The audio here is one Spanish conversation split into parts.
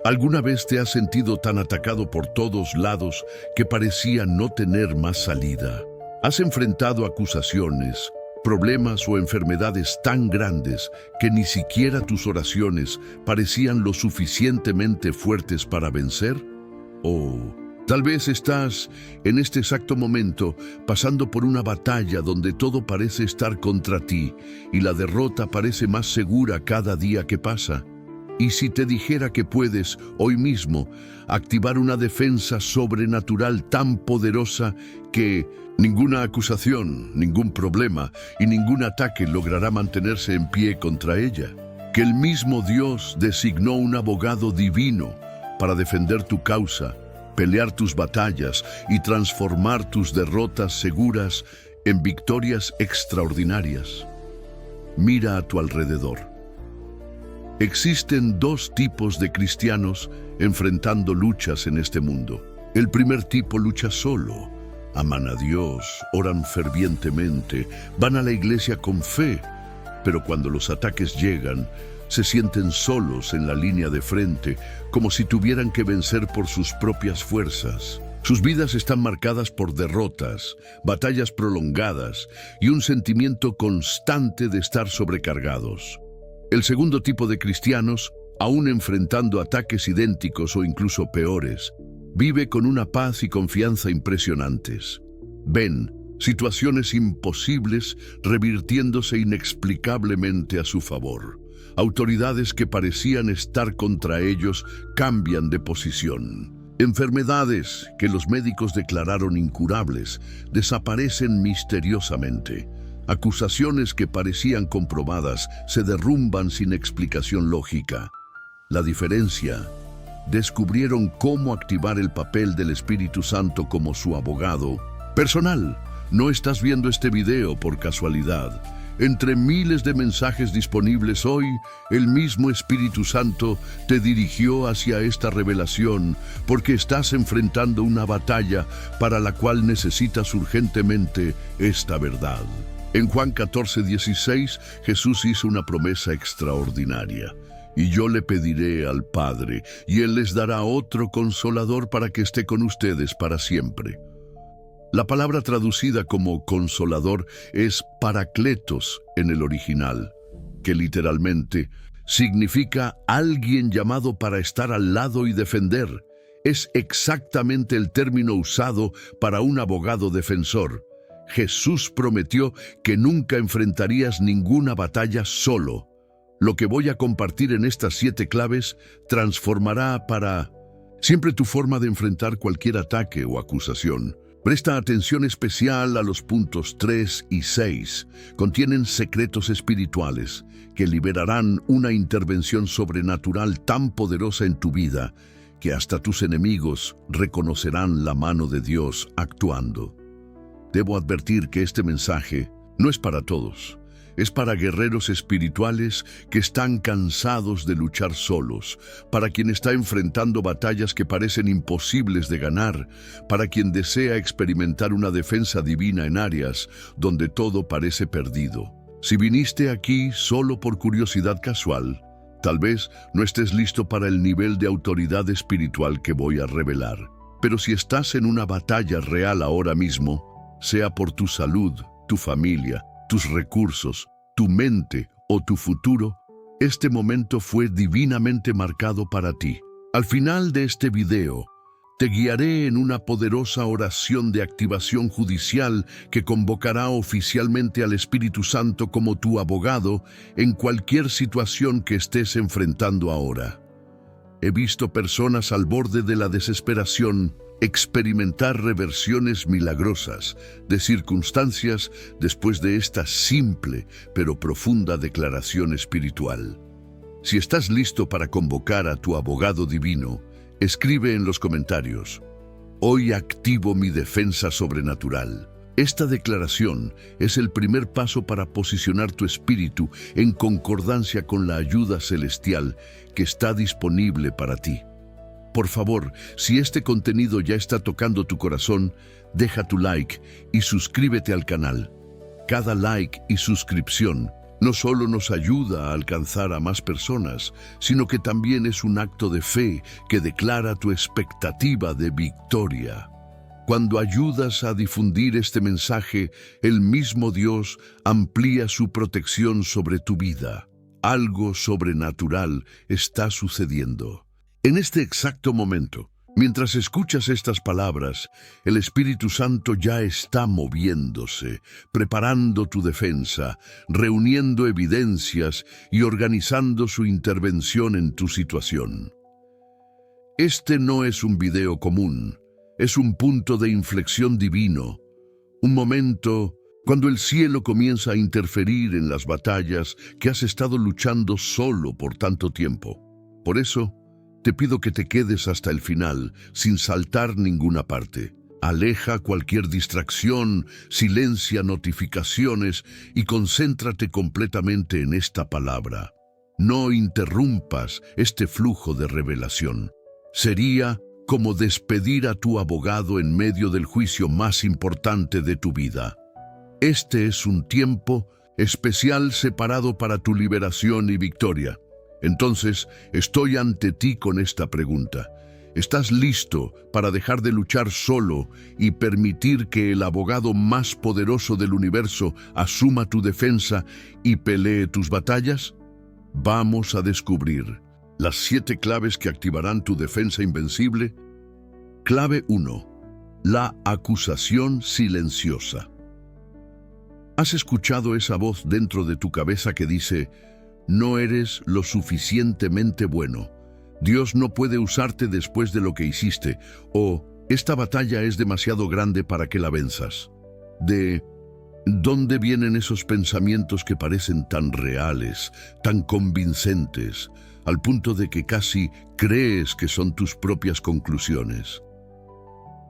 ¿Alguna vez te has sentido tan atacado por todos lados que parecía no tener más salida? ¿Has enfrentado acusaciones, problemas o enfermedades tan grandes que ni siquiera tus oraciones parecían lo suficientemente fuertes para vencer? ¿O tal vez estás en este exacto momento pasando por una batalla donde todo parece estar contra ti y la derrota parece más segura cada día que pasa? ¿Y si te dijera que puedes, hoy mismo, activar una defensa sobrenatural tan poderosa que ninguna acusación, ningún problema y ningún ataque logrará mantenerse en pie contra ella? Que el mismo Dios designó un abogado divino para defender tu causa, pelear tus batallas y transformar tus derrotas seguras en victorias extraordinarias. Mira a tu alrededor. Existen dos tipos de cristianos enfrentando luchas en este mundo. El primer tipo lucha solo. Aman a Dios, oran fervientemente, van a la iglesia con fe, pero cuando los ataques llegan, se sienten solos en la línea de frente, como si tuvieran que vencer por sus propias fuerzas. Sus vidas están marcadas por derrotas, batallas prolongadas y un sentimiento constante de estar sobrecargados. El segundo tipo de cristianos, aún enfrentando ataques idénticos o incluso peores, vive con una paz y confianza impresionantes. Ven situaciones imposibles revirtiéndose inexplicablemente a su favor. Autoridades que parecían estar contra ellos cambian de posición. Enfermedades que los médicos declararon incurables desaparecen misteriosamente. Acusaciones que parecían comprobadas se derrumban sin explicación lógica. La diferencia: descubrieron cómo activar el papel del Espíritu Santo como su abogado personal. No estás viendo este video por casualidad. Entre miles de mensajes disponibles hoy, el mismo Espíritu Santo te dirigió hacia esta revelación porque estás enfrentando una batalla para la cual necesitas urgentemente esta verdad. En Juan 14:16, Jesús hizo una promesa extraordinaria. Y yo le pediré al Padre, y Él les dará otro consolador para que esté con ustedes para siempre. La palabra traducida como consolador es parakletos en el original, que literalmente significa alguien llamado para estar al lado y defender. Es exactamente el término usado para un abogado defensor. Jesús prometió que nunca enfrentarías ninguna batalla solo. Lo que voy a compartir en estas 7 claves transformará para siempre tu forma de enfrentar cualquier ataque o acusación. Presta atención especial a los puntos 3 y 6. Contienen secretos espirituales que liberarán una intervención sobrenatural tan poderosa en tu vida que hasta tus enemigos reconocerán la mano de Dios actuando. Debo advertir que este mensaje no es para todos. Es para guerreros espirituales que están cansados de luchar solos, para quien está enfrentando batallas que parecen imposibles de ganar, para quien desea experimentar una defensa divina en áreas donde todo parece perdido. Si viniste aquí solo por curiosidad casual, tal vez no estés listo para el nivel de autoridad espiritual que voy a revelar. Pero si estás en una batalla real ahora mismo, sea por tu salud, tu familia, tus recursos, tu mente o tu futuro, este momento fue divinamente marcado para ti. Al final de este video, te guiaré en una poderosa oración de activación judicial que convocará oficialmente al Espíritu Santo como tu abogado en cualquier situación que estés enfrentando ahora. He visto personas al borde de la desesperación experimentar reversiones milagrosas de circunstancias después de esta simple pero profunda declaración espiritual. Si estás listo para convocar a tu abogado divino, escribe en los comentarios: hoy activo mi defensa sobrenatural. Esta declaración es el primer paso para posicionar tu espíritu en concordancia con la ayuda celestial que está disponible para ti. Por favor, si este contenido ya está tocando tu corazón, deja tu like y suscríbete al canal. Cada like y suscripción no solo nos ayuda a alcanzar a más personas, sino que también es un acto de fe que declara tu expectativa de victoria. Cuando ayudas a difundir este mensaje, el mismo Dios amplía su protección sobre tu vida. Algo sobrenatural está sucediendo. En este exacto momento, mientras escuchas estas palabras, el Espíritu Santo ya está moviéndose, preparando tu defensa, reuniendo evidencias y organizando su intervención en tu situación. Este no es un video común, es un punto de inflexión divino, un momento cuando el cielo comienza a interferir en las batallas que has estado luchando solo por tanto tiempo. Por eso, te pido que te quedes hasta el final, sin saltar ninguna parte. Aleja cualquier distracción, silencia notificaciones y concéntrate completamente en esta palabra. No interrumpas este flujo de revelación. Sería como despedir a tu abogado en medio del juicio más importante de tu vida. Este es un tiempo especial separado para tu liberación y victoria. Entonces, estoy ante ti con esta pregunta. ¿Estás listo para dejar de luchar solo y permitir que el abogado más poderoso del universo asuma tu defensa y pelee tus batallas? Vamos a descubrir las 7 claves que activarán tu defensa invencible. Clave 1. La acusación silenciosa. ¿Has escuchado esa voz dentro de tu cabeza que dice: no eres lo suficientemente bueno, Dios no puede usarte después de lo que hiciste, o esta batalla es demasiado grande para que la venzas? ¿De dónde vienen esos pensamientos que parecen tan reales, tan convincentes, al punto de que casi crees que son tus propias conclusiones?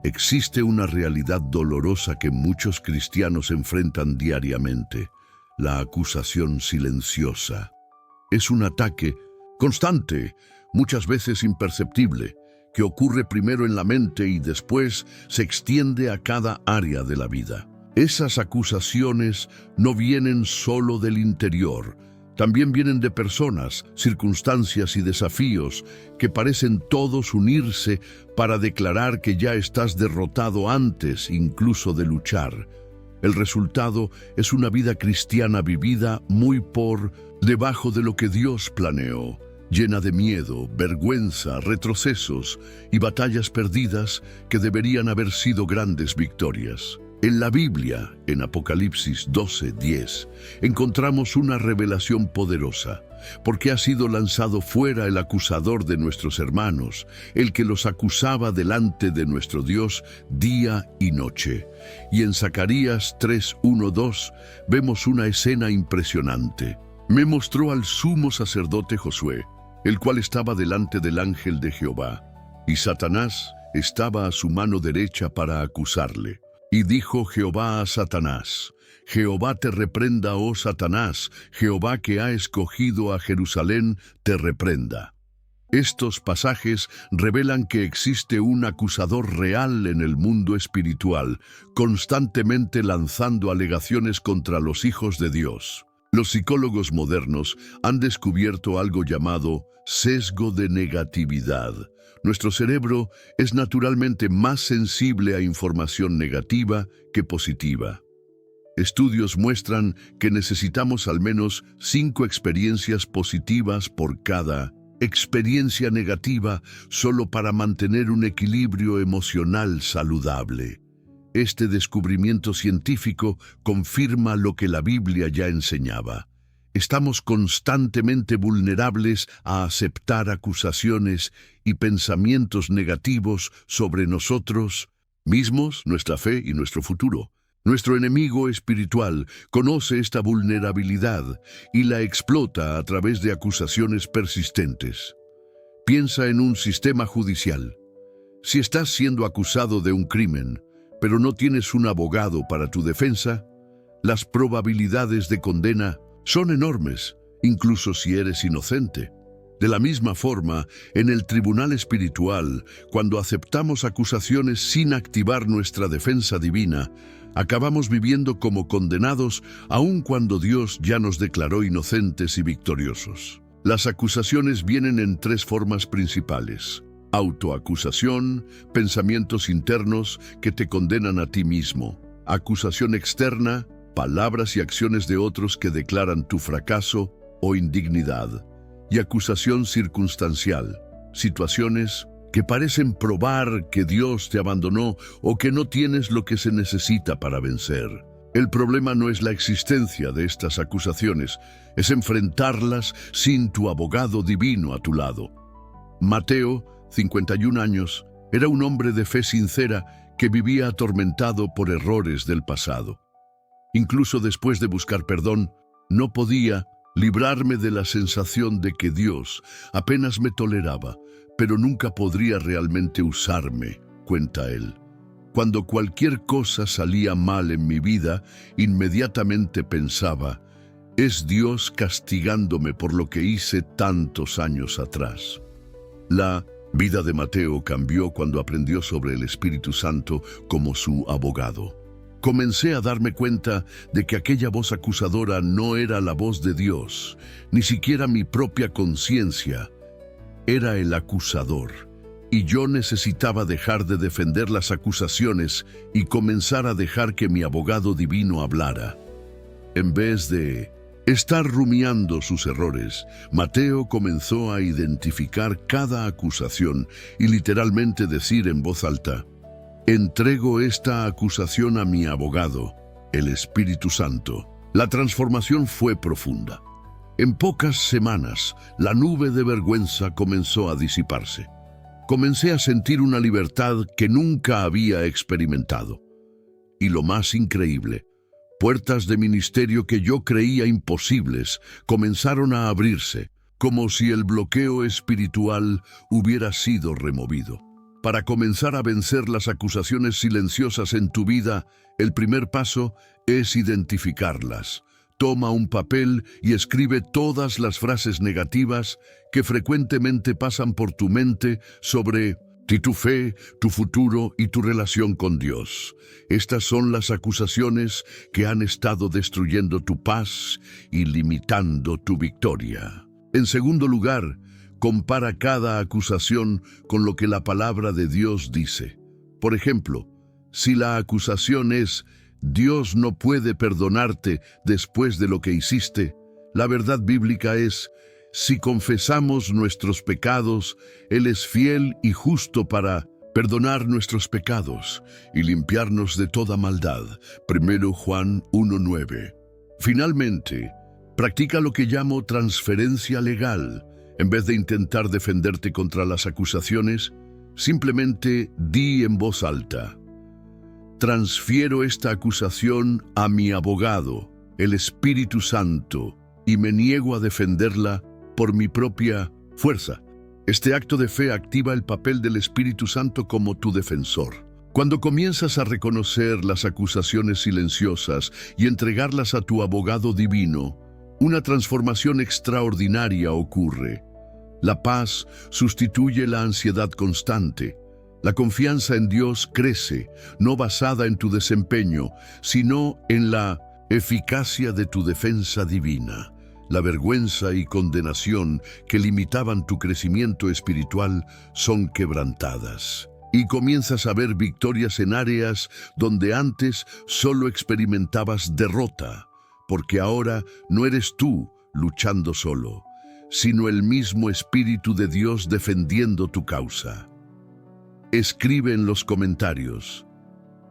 Existe una realidad dolorosa que muchos cristianos enfrentan diariamente: la acusación silenciosa. Es un ataque constante, muchas veces imperceptible, que ocurre primero en la mente y después se extiende a cada área de la vida. Esas acusaciones no vienen solo del interior, también vienen de personas, circunstancias y desafíos que parecen todos unirse para declarar que ya estás derrotado antes incluso de luchar. El resultado es una vida cristiana vivida muy por debajo de lo que Dios planeó, llena de miedo, vergüenza, retrocesos y batallas perdidas que deberían haber sido grandes victorias. En la Biblia, en Apocalipsis 12:10, encontramos una revelación poderosa, porque ha sido lanzado fuera el acusador de nuestros hermanos, el que los acusaba delante de nuestro Dios día y noche. Y en Zacarías 3:1-2 vemos una escena impresionante. Me mostró al sumo sacerdote Josué, el cual estaba delante del ángel de Jehová, y Satanás estaba a su mano derecha para acusarle. Y dijo Jehová a Satanás: Jehová te reprenda, oh Satanás, Jehová que ha escogido a Jerusalén te reprenda. Estos pasajes revelan que existe un acusador real en el mundo espiritual, constantemente lanzando alegaciones contra los hijos de Dios. Los psicólogos modernos han descubierto algo llamado sesgo de negatividad. Nuestro cerebro es naturalmente más sensible a información negativa que positiva. Estudios muestran que necesitamos al menos 5 experiencias positivas por cada experiencia negativa solo para mantener un equilibrio emocional saludable. Este descubrimiento científico confirma lo que la Biblia ya enseñaba. Estamos constantemente vulnerables a aceptar acusaciones y pensamientos negativos sobre nosotros mismos, nuestra fe y nuestro futuro. Nuestro enemigo espiritual conoce esta vulnerabilidad y la explota a través de acusaciones persistentes. Piensa en un sistema judicial. Si estás siendo acusado de un crimen, pero no tienes un abogado para tu defensa, las probabilidades de condena son enormes, incluso si eres inocente. De la misma forma, en el tribunal espiritual, cuando aceptamos acusaciones sin activar nuestra defensa divina, acabamos viviendo como condenados aun cuando Dios ya nos declaró inocentes y victoriosos. Las acusaciones vienen en tres formas principales: autoacusación, pensamientos internos que te condenan a ti mismo; acusación externa, palabras y acciones de otros que declaran tu fracaso o indignidad; y acusación circunstancial, situaciones que parecen probar que Dios te abandonó o que no tienes lo que se necesita para vencer. El problema no es la existencia de estas acusaciones, es enfrentarlas sin tu abogado divino a tu lado. Mateo, 51 años, era un hombre de fe sincera que vivía atormentado por errores del pasado. Incluso después de buscar perdón, no podía librarme de la sensación de que Dios apenas me toleraba, pero nunca podría realmente usarme, cuenta él. Cuando cualquier cosa salía mal en mi vida, inmediatamente pensaba: es Dios castigándome por lo que hice tantos años atrás. La vida de Mateo cambió cuando aprendió sobre el Espíritu Santo como su abogado. Comencé a darme cuenta de que aquella voz acusadora no era la voz de Dios, ni siquiera mi propia conciencia. Era el acusador, y yo necesitaba dejar de defender las acusaciones y comenzar a dejar que mi abogado divino hablara. En vez de estar rumiando sus errores, Mateo comenzó a identificar cada acusación y literalmente decir en voz alta: entrego esta acusación a mi abogado, el Espíritu Santo. La transformación fue profunda. En pocas semanas, la nube de vergüenza comenzó a disiparse. Comencé a sentir una libertad que nunca había experimentado. Y lo más increíble, puertas de ministerio que yo creía imposibles comenzaron a abrirse, como si el bloqueo espiritual hubiera sido removido. Para comenzar a vencer las acusaciones silenciosas en tu vida, el primer paso es identificarlas. Toma un papel y escribe todas las frases negativas que frecuentemente pasan por tu mente sobre tu fe, tu futuro y tu relación con Dios. Estas son las acusaciones que han estado destruyendo tu paz y limitando tu victoria. En segundo lugar, compara cada acusación con lo que la palabra de Dios dice. Por ejemplo, si la acusación es Dios no puede perdonarte después de lo que hiciste, la verdad bíblica es: si confesamos nuestros pecados, Él es fiel y justo para perdonar nuestros pecados y limpiarnos de toda maldad. 1 Juan 1:9. Finalmente, practica lo que llamo transferencia legal. En vez de intentar defenderte contra las acusaciones, simplemente di en voz alta: transfiero esta acusación a mi abogado, el Espíritu Santo, y me niego a defenderla por mi propia fuerza. Este acto de fe activa el papel del Espíritu Santo como tu defensor. Cuando comienzas a reconocer las acusaciones silenciosas y entregarlas a tu abogado divino, una transformación extraordinaria ocurre. La paz sustituye la ansiedad constante. La confianza en Dios crece, no basada en tu desempeño, sino en la eficacia de tu defensa divina. La vergüenza y condenación que limitaban tu crecimiento espiritual son quebrantadas. Y comienzas a ver victorias en áreas donde antes solo experimentabas derrota, porque ahora no eres tú luchando solo, sino el mismo Espíritu de Dios defendiendo tu causa. Escribe en los comentarios: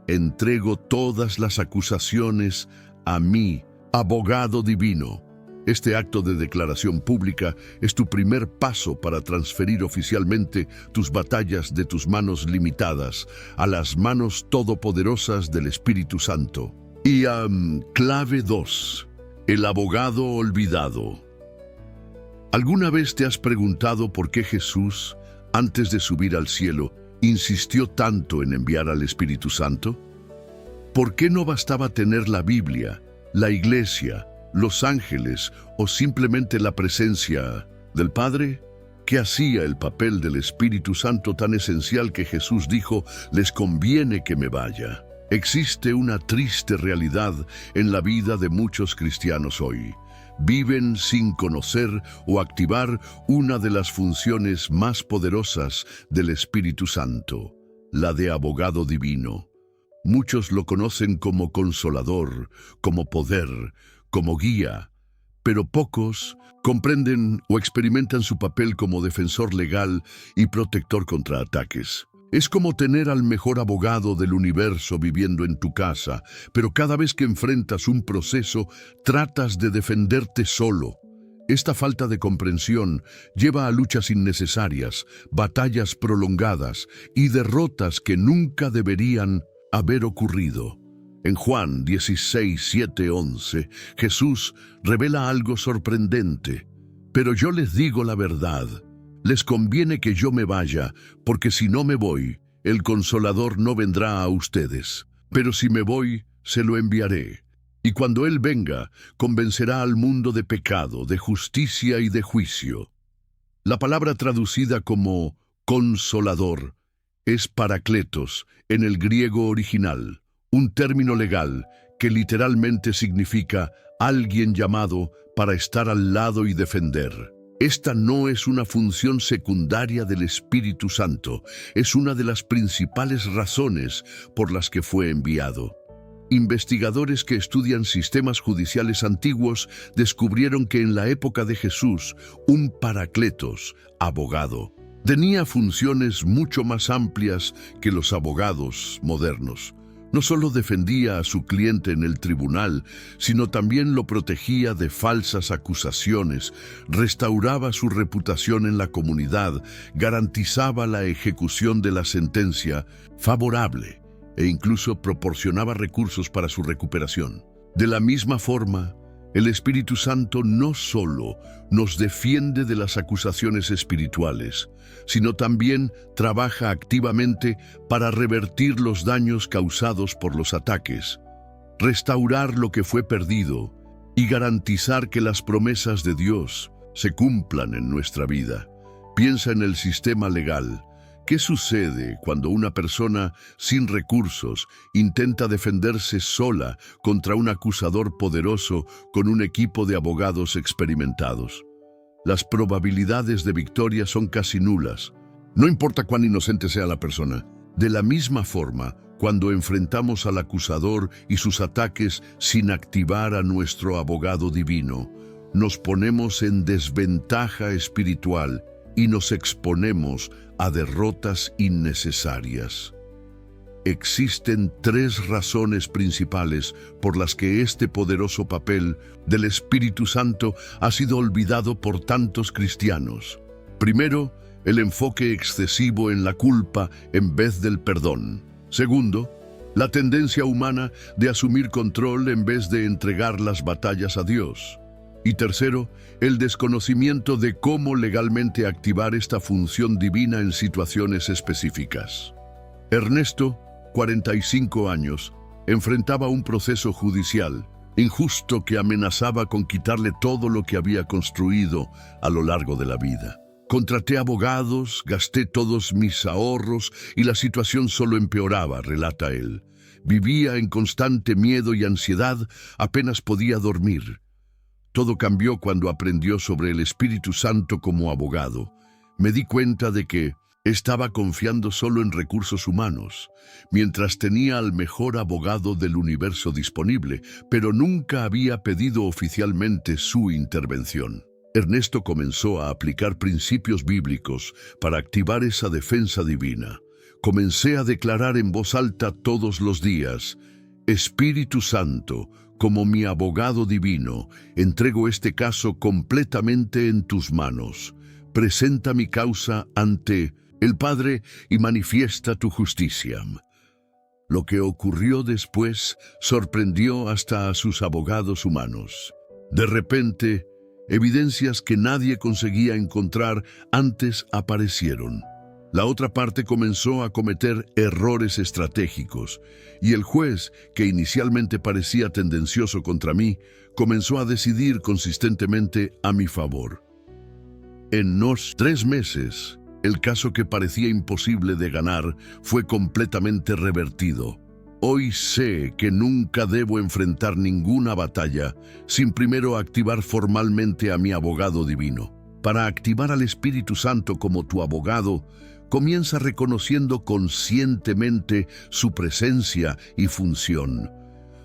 entrego todas las acusaciones a mi abogado divino. Este acto de declaración pública es tu primer paso para transferir oficialmente tus batallas de tus manos limitadas a las manos todopoderosas del Espíritu Santo. Y clave 2. El abogado olvidado. ¿Alguna vez te has preguntado por qué Jesús, antes de subir al cielo, insistió tanto en enviar al Espíritu Santo? ¿Por qué no bastaba tener la Biblia, la iglesia, los ángeles o simplemente la presencia del Padre? ¿Qué hacía el papel del Espíritu Santo tan esencial que Jesús dijo: les conviene que me vaya? Existe una triste realidad en la vida de muchos cristianos hoy. Viven sin conocer o activar una de las funciones más poderosas del Espíritu Santo, la de abogado divino. Muchos lo conocen como consolador, como poder, como guía, pero pocos comprenden o experimentan su papel como defensor legal y protector contra ataques. Es como tener al mejor abogado del universo viviendo en tu casa, pero cada vez que enfrentas un proceso, tratas de defenderte solo. Esta falta de comprensión lleva a luchas innecesarias, batallas prolongadas y derrotas que nunca deberían haber ocurrido. En Juan 16, 7, 11, Jesús revela algo sorprendente. Pero yo les digo la verdad. Les conviene que yo me vaya, porque si no me voy, el Consolador no vendrá a ustedes. Pero si me voy, se lo enviaré. Y cuando Él venga, convencerá al mundo de pecado, de justicia y de juicio. La palabra traducida como consolador es parakletos en el griego original, un término legal que literalmente significa alguien llamado para estar al lado y defender. Esta no es una función secundaria del Espíritu Santo, es una de las principales razones por las que fue enviado. Investigadores que estudian sistemas judiciales antiguos descubrieron que en la época de Jesús, un parakletos, abogado, tenía funciones mucho más amplias que los abogados modernos. No solo defendía a su cliente en el tribunal, sino también lo protegía de falsas acusaciones, restauraba su reputación en la comunidad, garantizaba la ejecución de la sentencia favorable e incluso proporcionaba recursos para su recuperación. De la misma forma, el Espíritu Santo no solo nos defiende de las acusaciones espirituales, sino también trabaja activamente para revertir los daños causados por los ataques, restaurar lo que fue perdido y garantizar que las promesas de Dios se cumplan en nuestra vida. Piensa en el sistema legal. ¿Qué sucede cuando una persona sin recursos intenta defenderse sola contra un acusador poderoso con un equipo de abogados experimentados? Las probabilidades de victoria son casi nulas. No importa cuán inocente sea la persona. De la misma forma, cuando enfrentamos al acusador y sus ataques sin activar a nuestro abogado divino, nos ponemos en desventaja espiritual y nos exponemos a derrotas innecesarias. Existen 3 razones principales por las que este poderoso papel del Espíritu Santo ha sido olvidado por tantos cristianos. Primero, el enfoque excesivo en la culpa en vez del perdón. Segundo, la tendencia humana de asumir control en vez de entregar las batallas a Dios. Y tercero, el desconocimiento de cómo legalmente activar esta función divina en situaciones específicas. Ernesto, 45 años, enfrentaba un proceso judicial injusto que amenazaba con quitarle todo lo que había construido a lo largo de la vida. Contraté abogados, gasté todos mis ahorros y la situación solo empeoraba, relata él. Vivía en constante miedo y ansiedad, apenas podía dormir. Todo cambió cuando aprendió sobre el Espíritu Santo como abogado. Me di cuenta de que estaba confiando solo en recursos humanos, mientras tenía al mejor abogado del universo disponible, pero nunca había pedido oficialmente su intervención. Ernesto comenzó a aplicar principios bíblicos para activar esa defensa divina. Comencé a declarar en voz alta todos los días: Espíritu Santo, como mi abogado divino, entrego este caso completamente en tus manos. Presenta mi causa ante el Padre y manifiesta tu justicia. Lo que ocurrió después sorprendió hasta a sus abogados humanos. De repente, evidencias que nadie conseguía encontrar antes aparecieron. La otra parte comenzó a cometer errores estratégicos, y el juez, que inicialmente parecía tendencioso contra mí, comenzó a decidir consistentemente a mi favor. En unos 3 meses, el caso que parecía imposible de ganar fue completamente revertido. Hoy sé que nunca debo enfrentar ninguna batalla sin primero activar formalmente a mi abogado divino. Para activar al Espíritu Santo como tu abogado, comienza reconociendo conscientemente su presencia y función.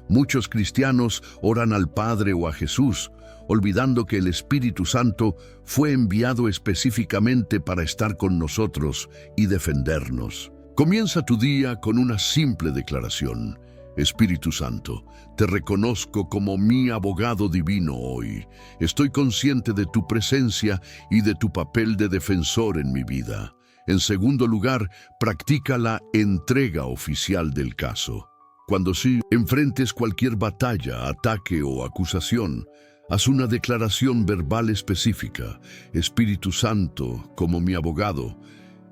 Muchos cristianos oran al Padre o a Jesús, olvidando que el Espíritu Santo fue enviado específicamente para estar con nosotros y defendernos. Comienza tu día con una simple declaración. Espíritu Santo, te reconozco como mi abogado divino hoy. Estoy consciente de tu presencia y de tu papel de defensor en mi vida. En segundo lugar, practica la entrega oficial del caso. Cuando sí enfrentes cualquier batalla, ataque o acusación, haz una declaración verbal específica. Espíritu Santo, como mi abogado,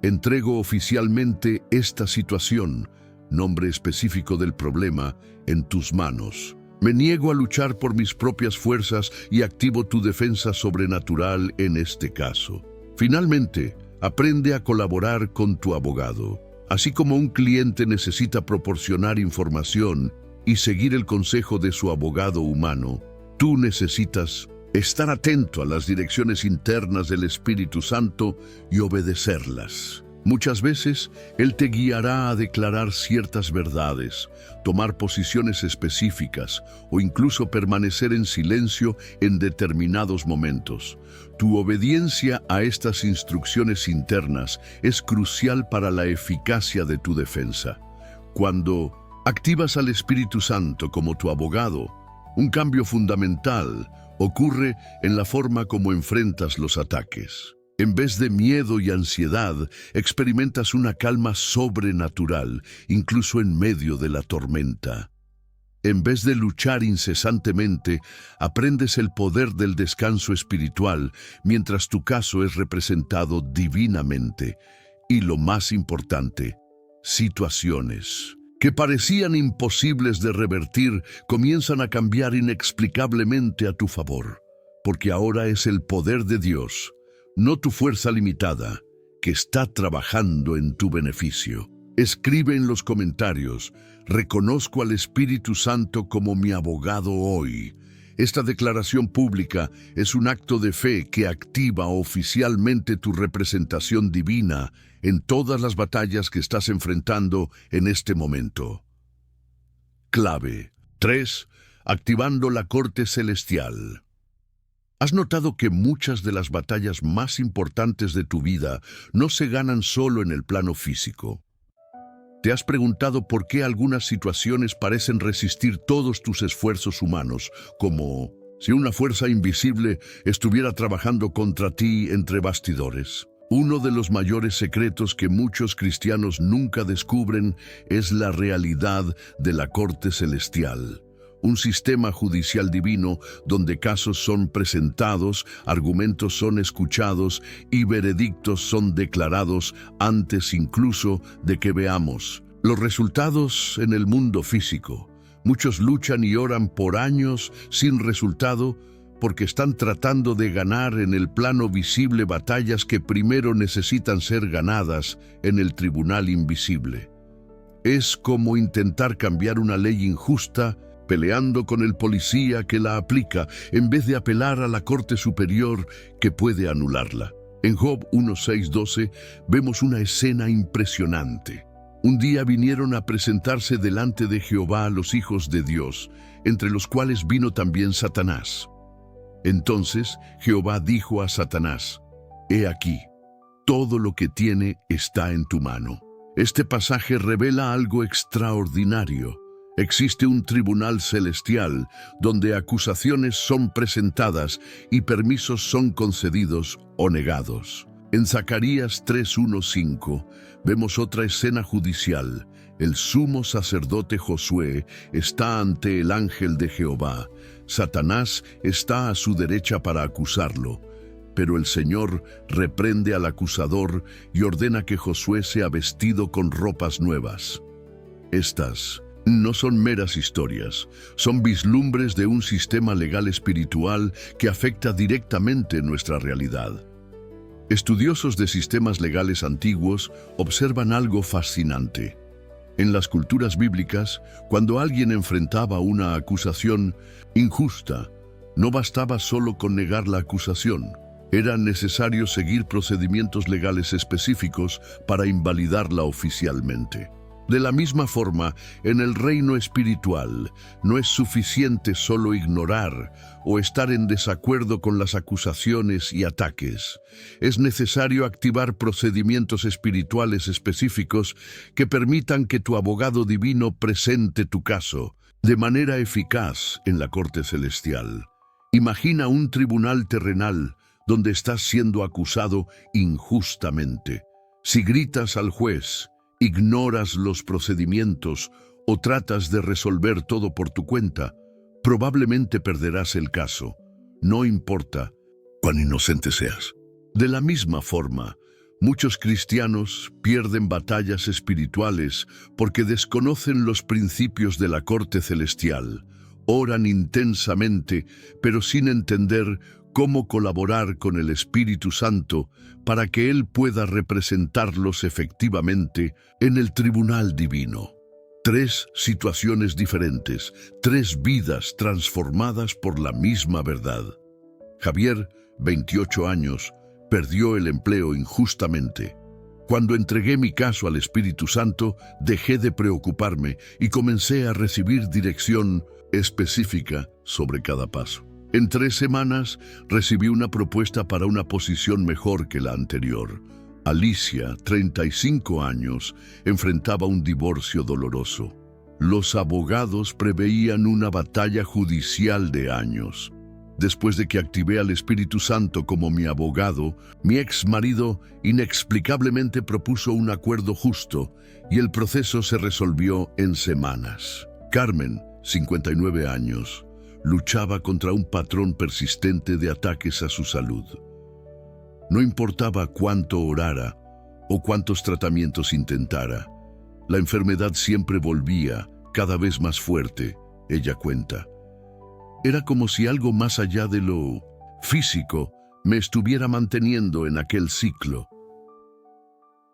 entrego oficialmente esta situación, nombre específico del problema, en tus manos. Me niego a luchar por mis propias fuerzas y activo tu defensa sobrenatural en este caso. Finalmente, aprende a colaborar con tu abogado. Así como un cliente necesita proporcionar información y seguir el consejo de su abogado humano, tú necesitas estar atento a las direcciones internas del Espíritu Santo y obedecerlas. Muchas veces, Él te guiará a declarar ciertas verdades, tomar posiciones específicas o incluso permanecer en silencio en determinados momentos. Tu obediencia a estas instrucciones internas es crucial para la eficacia de tu defensa. Cuando activas al Espíritu Santo como tu abogado, un cambio fundamental ocurre en la forma como enfrentas los ataques. En vez de miedo y ansiedad, experimentas una calma sobrenatural, incluso en medio de la tormenta. En vez de luchar incesantemente, aprendes el poder del descanso espiritual mientras tu caso es representado divinamente. Y lo más importante, situaciones que parecían imposibles de revertir comienzan a cambiar inexplicablemente a tu favor, porque ahora es el poder de Dios, no tu fuerza limitada, que está trabajando en tu beneficio. Escribe en los comentarios: reconozco al Espíritu Santo como mi abogado hoy. Esta declaración pública es un acto de fe que activa oficialmente tu representación divina en todas las batallas que estás enfrentando en este momento. Clave 3. Activando la corte celestial. ¿Has notado que muchas de las batallas más importantes de tu vida no se ganan solo en el plano físico? ¿Te has preguntado por qué algunas situaciones parecen resistir todos tus esfuerzos humanos, como si una fuerza invisible estuviera trabajando contra ti entre bastidores? Uno de los mayores secretos que muchos cristianos nunca descubren es la realidad de la corte celestial. Un sistema judicial divino donde casos son presentados, argumentos son escuchados y veredictos son declarados antes incluso de que veamos los resultados en el mundo físico. Muchos luchan y oran por años sin resultado porque están tratando de ganar en el plano visible batallas que primero necesitan ser ganadas en el tribunal invisible. Es como intentar cambiar una ley injusta peleando con el policía que la aplica en vez de apelar a la Corte Superior que puede anularla. En Job 1:6-12 vemos una escena impresionante. Un día vinieron a presentarse delante de Jehová los hijos de Dios, entre los cuales vino también Satanás. Entonces Jehová dijo a Satanás: «He aquí, todo lo que tiene está en tu mano». Este pasaje revela algo extraordinario. Existe un tribunal celestial donde acusaciones son presentadas y permisos son concedidos o negados. En Zacarías 3:1-5 vemos otra escena judicial. El sumo sacerdote Josué está ante el ángel de Jehová. Satanás está a su derecha para acusarlo, pero el Señor reprende al acusador y ordena que Josué sea vestido con ropas nuevas. Estas no son meras historias, son vislumbres de un sistema legal espiritual que afecta directamente nuestra realidad. Estudiosos de sistemas legales antiguos observan algo fascinante. En las culturas bíblicas, cuando alguien enfrentaba una acusación injusta, no bastaba solo con negar la acusación. Era necesario seguir procedimientos legales específicos para invalidarla oficialmente. De la misma forma, en el reino espiritual, no es suficiente solo ignorar o estar en desacuerdo con las acusaciones y ataques. Es necesario activar procedimientos espirituales específicos que permitan que tu abogado divino presente tu caso de manera eficaz en la corte celestial. Imagina un tribunal terrenal donde estás siendo acusado injustamente. Si gritas al juez, ignoras los procedimientos o tratas de resolver todo por tu cuenta, probablemente perderás el caso, no importa cuán inocente seas. De la misma forma, muchos cristianos pierden batallas espirituales porque desconocen los principios de la corte celestial, oran intensamente, pero sin entender cómo colaborar con el Espíritu Santo para que Él pueda representarlos efectivamente en el tribunal divino. 3 situaciones diferentes, 3 vidas transformadas por la misma verdad. Javier, 28 años, perdió el empleo injustamente. Cuando entregué mi caso al Espíritu Santo, dejé de preocuparme y comencé a recibir dirección específica sobre cada paso. En 3 semanas recibí una propuesta para una posición mejor que la anterior. Alicia, 35 años, enfrentaba un divorcio doloroso. Los abogados preveían una batalla judicial de años. Después de que activé al Espíritu Santo como mi abogado, mi ex marido inexplicablemente propuso un acuerdo justo y el proceso se resolvió en semanas. Carmen, 59 años, luchaba contra un patrón persistente de ataques a su salud. No importaba cuánto orara o cuántos tratamientos intentara, la enfermedad siempre volvía, cada vez más fuerte, ella cuenta. Era como si algo más allá de lo físico me estuviera manteniendo en aquel ciclo.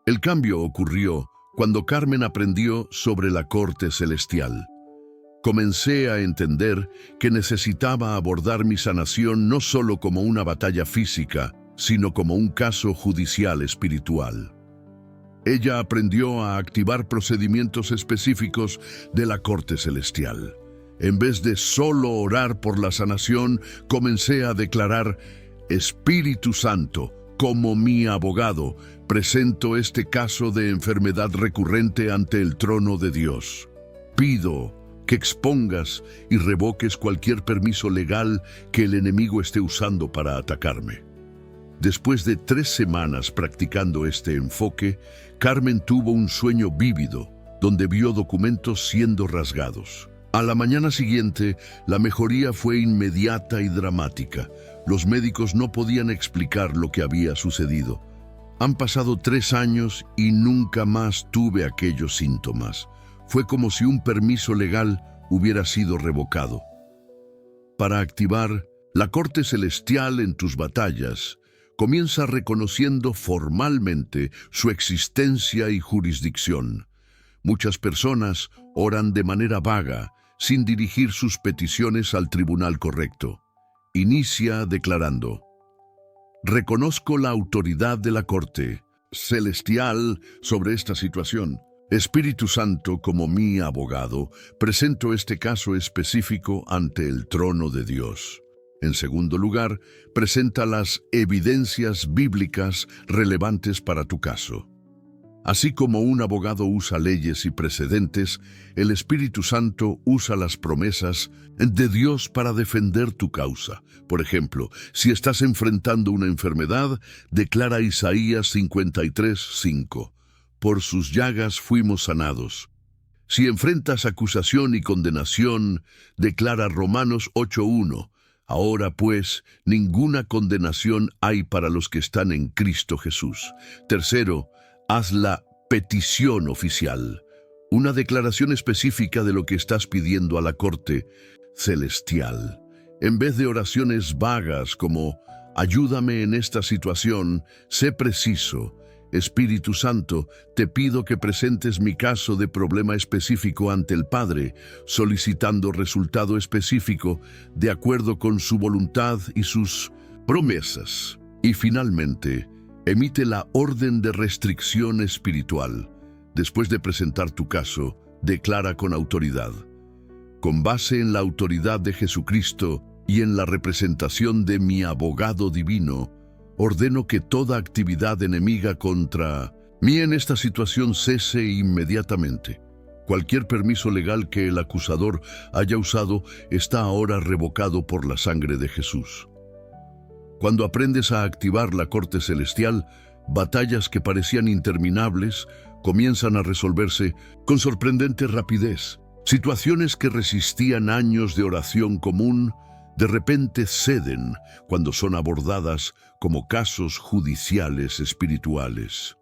El cambio ocurrió cuando Carmen aprendió sobre la corte celestial. Comencé a entender que necesitaba abordar mi sanación no solo como una batalla física, sino como un caso judicial espiritual. Ella aprendió a activar procedimientos específicos de la corte celestial. En vez de solo orar por la sanación, comencé a declarar: Espíritu Santo, como mi abogado, presento este caso de enfermedad recurrente ante el trono de Dios. Pido que expongas y revoques cualquier permiso legal que el enemigo esté usando para atacarme. Después de 3 semanas practicando este enfoque, Carmen tuvo un sueño vívido, donde vio documentos siendo rasgados. A la mañana siguiente, la mejoría fue inmediata y dramática. Los médicos no podían explicar lo que había sucedido. Han pasado 3 años y nunca más tuve aquellos síntomas. Fue como si un permiso legal hubiera sido revocado. Para activar la corte celestial en tus batallas, comienza reconociendo formalmente su existencia y jurisdicción. Muchas personas oran de manera vaga, sin dirigir sus peticiones al tribunal correcto. Inicia declarando: reconozco la autoridad de la corte celestial sobre esta situación. Espíritu Santo, como mi abogado, presento este caso específico ante el trono de Dios. En segundo lugar, presenta las evidencias bíblicas relevantes para tu caso. Así como un abogado usa leyes y precedentes, el Espíritu Santo usa las promesas de Dios para defender tu causa. Por ejemplo, si estás enfrentando una enfermedad, declara Isaías 53:5. Por sus llagas fuimos sanados. Si enfrentas acusación y condenación, declara Romanos 8:1. Ahora pues, ninguna condenación hay para los que están en Cristo Jesús. Tercero, haz la petición oficial, una declaración específica de lo que estás pidiendo a la corte celestial. En vez de oraciones vagas como ayúdame en esta situación, sé preciso. Espíritu Santo, te pido que presentes mi caso de problema específico ante el Padre, solicitando resultado específico de acuerdo con su voluntad y sus promesas. Y finalmente, emite la orden de restricción espiritual. Después de presentar tu caso, declara con autoridad: con base en la autoridad de Jesucristo y en la representación de mi abogado divino, ordeno que toda actividad enemiga contra mí en esta situación cese inmediatamente. Cualquier permiso legal que el acusador haya usado está ahora revocado por la sangre de Jesús. Cuando aprendes a activar la corte celestial, batallas que parecían interminables comienzan a resolverse con sorprendente rapidez. Situaciones que resistían años de oración común, de repente ceden cuando son abordadas como casos judiciales espirituales.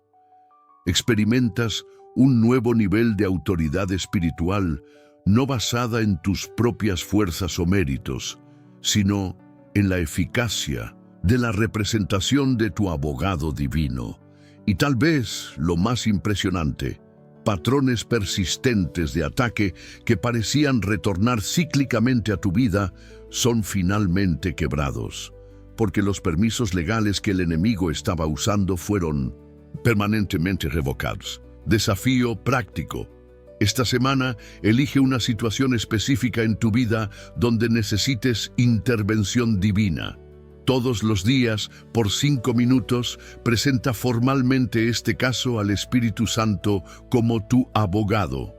Experimentas un nuevo nivel de autoridad espiritual, no basada en tus propias fuerzas o méritos, sino en la eficacia de la representación de tu abogado divino. Y tal vez lo más impresionante, patrones persistentes de ataque que parecían retornar cíclicamente a tu vida son finalmente quebrados, porque los permisos legales que el enemigo estaba usando fueron permanentemente revocados. Desafío práctico. Esta semana, elige una situación específica en tu vida donde necesites intervención divina. Todos los días, por 5 minutos, presenta formalmente este caso al Espíritu Santo como tu abogado.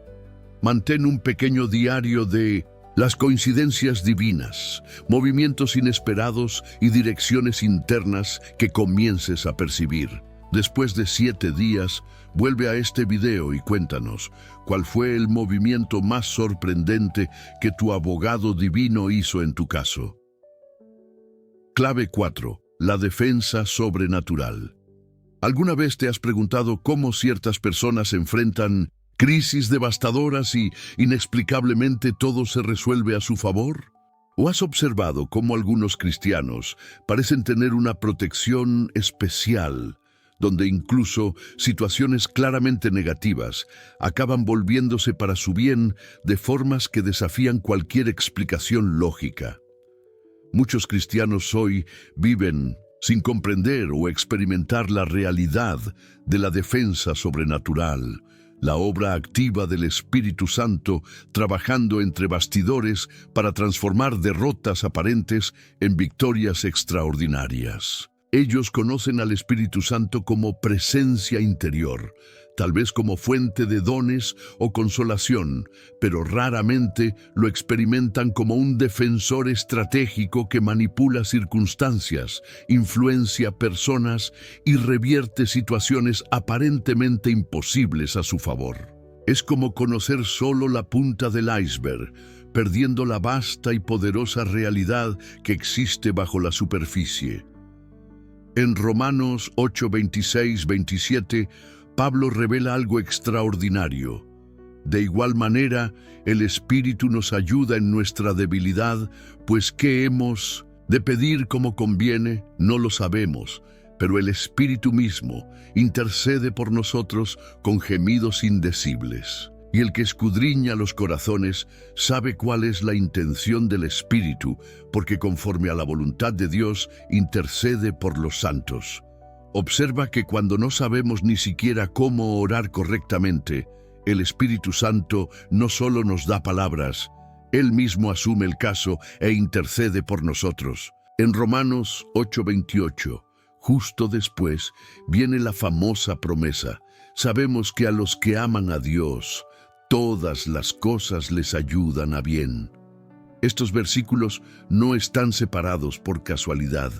Mantén un pequeño diario de las coincidencias divinas, movimientos inesperados y direcciones internas que comiences a percibir. Después de 7 días, vuelve a este video y cuéntanos cuál fue el movimiento más sorprendente que tu abogado divino hizo en tu caso. Clave 4. La defensa sobrenatural. ¿Alguna vez te has preguntado cómo ciertas personas enfrentan crisis devastadoras y inexplicablemente todo se resuelve a su favor? ¿O has observado cómo algunos cristianos parecen tener una protección especial, donde incluso situaciones claramente negativas acaban volviéndose para su bien de formas que desafían cualquier explicación lógica? Muchos cristianos hoy viven sin comprender o experimentar la realidad de la defensa sobrenatural, la obra activa del Espíritu Santo trabajando entre bastidores para transformar derrotas aparentes en victorias extraordinarias. Ellos conocen al Espíritu Santo como presencia interior, tal vez como fuente de dones o consolación, pero raramente lo experimentan como un defensor estratégico que manipula circunstancias, influencia personas y revierte situaciones aparentemente imposibles a su favor. Es como conocer solo la punta del iceberg, perdiendo la vasta y poderosa realidad que existe bajo la superficie. En Romanos 8, 26, 27, Pablo revela algo extraordinario. De igual manera, el Espíritu nos ayuda en nuestra debilidad, pues ¿qué hemos de pedir como conviene? No lo sabemos, pero el Espíritu mismo intercede por nosotros con gemidos indecibles. Y el que escudriña los corazones sabe cuál es la intención del Espíritu, porque conforme a la voluntad de Dios intercede por los santos. Observa que cuando no sabemos ni siquiera cómo orar correctamente, el Espíritu Santo no solo nos da palabras, Él mismo asume el caso e intercede por nosotros. En Romanos 8:28, justo después, viene la famosa promesa: sabemos que a los que aman a Dios, todas las cosas les ayudan a bien. Estos versículos no están separados por casualidad.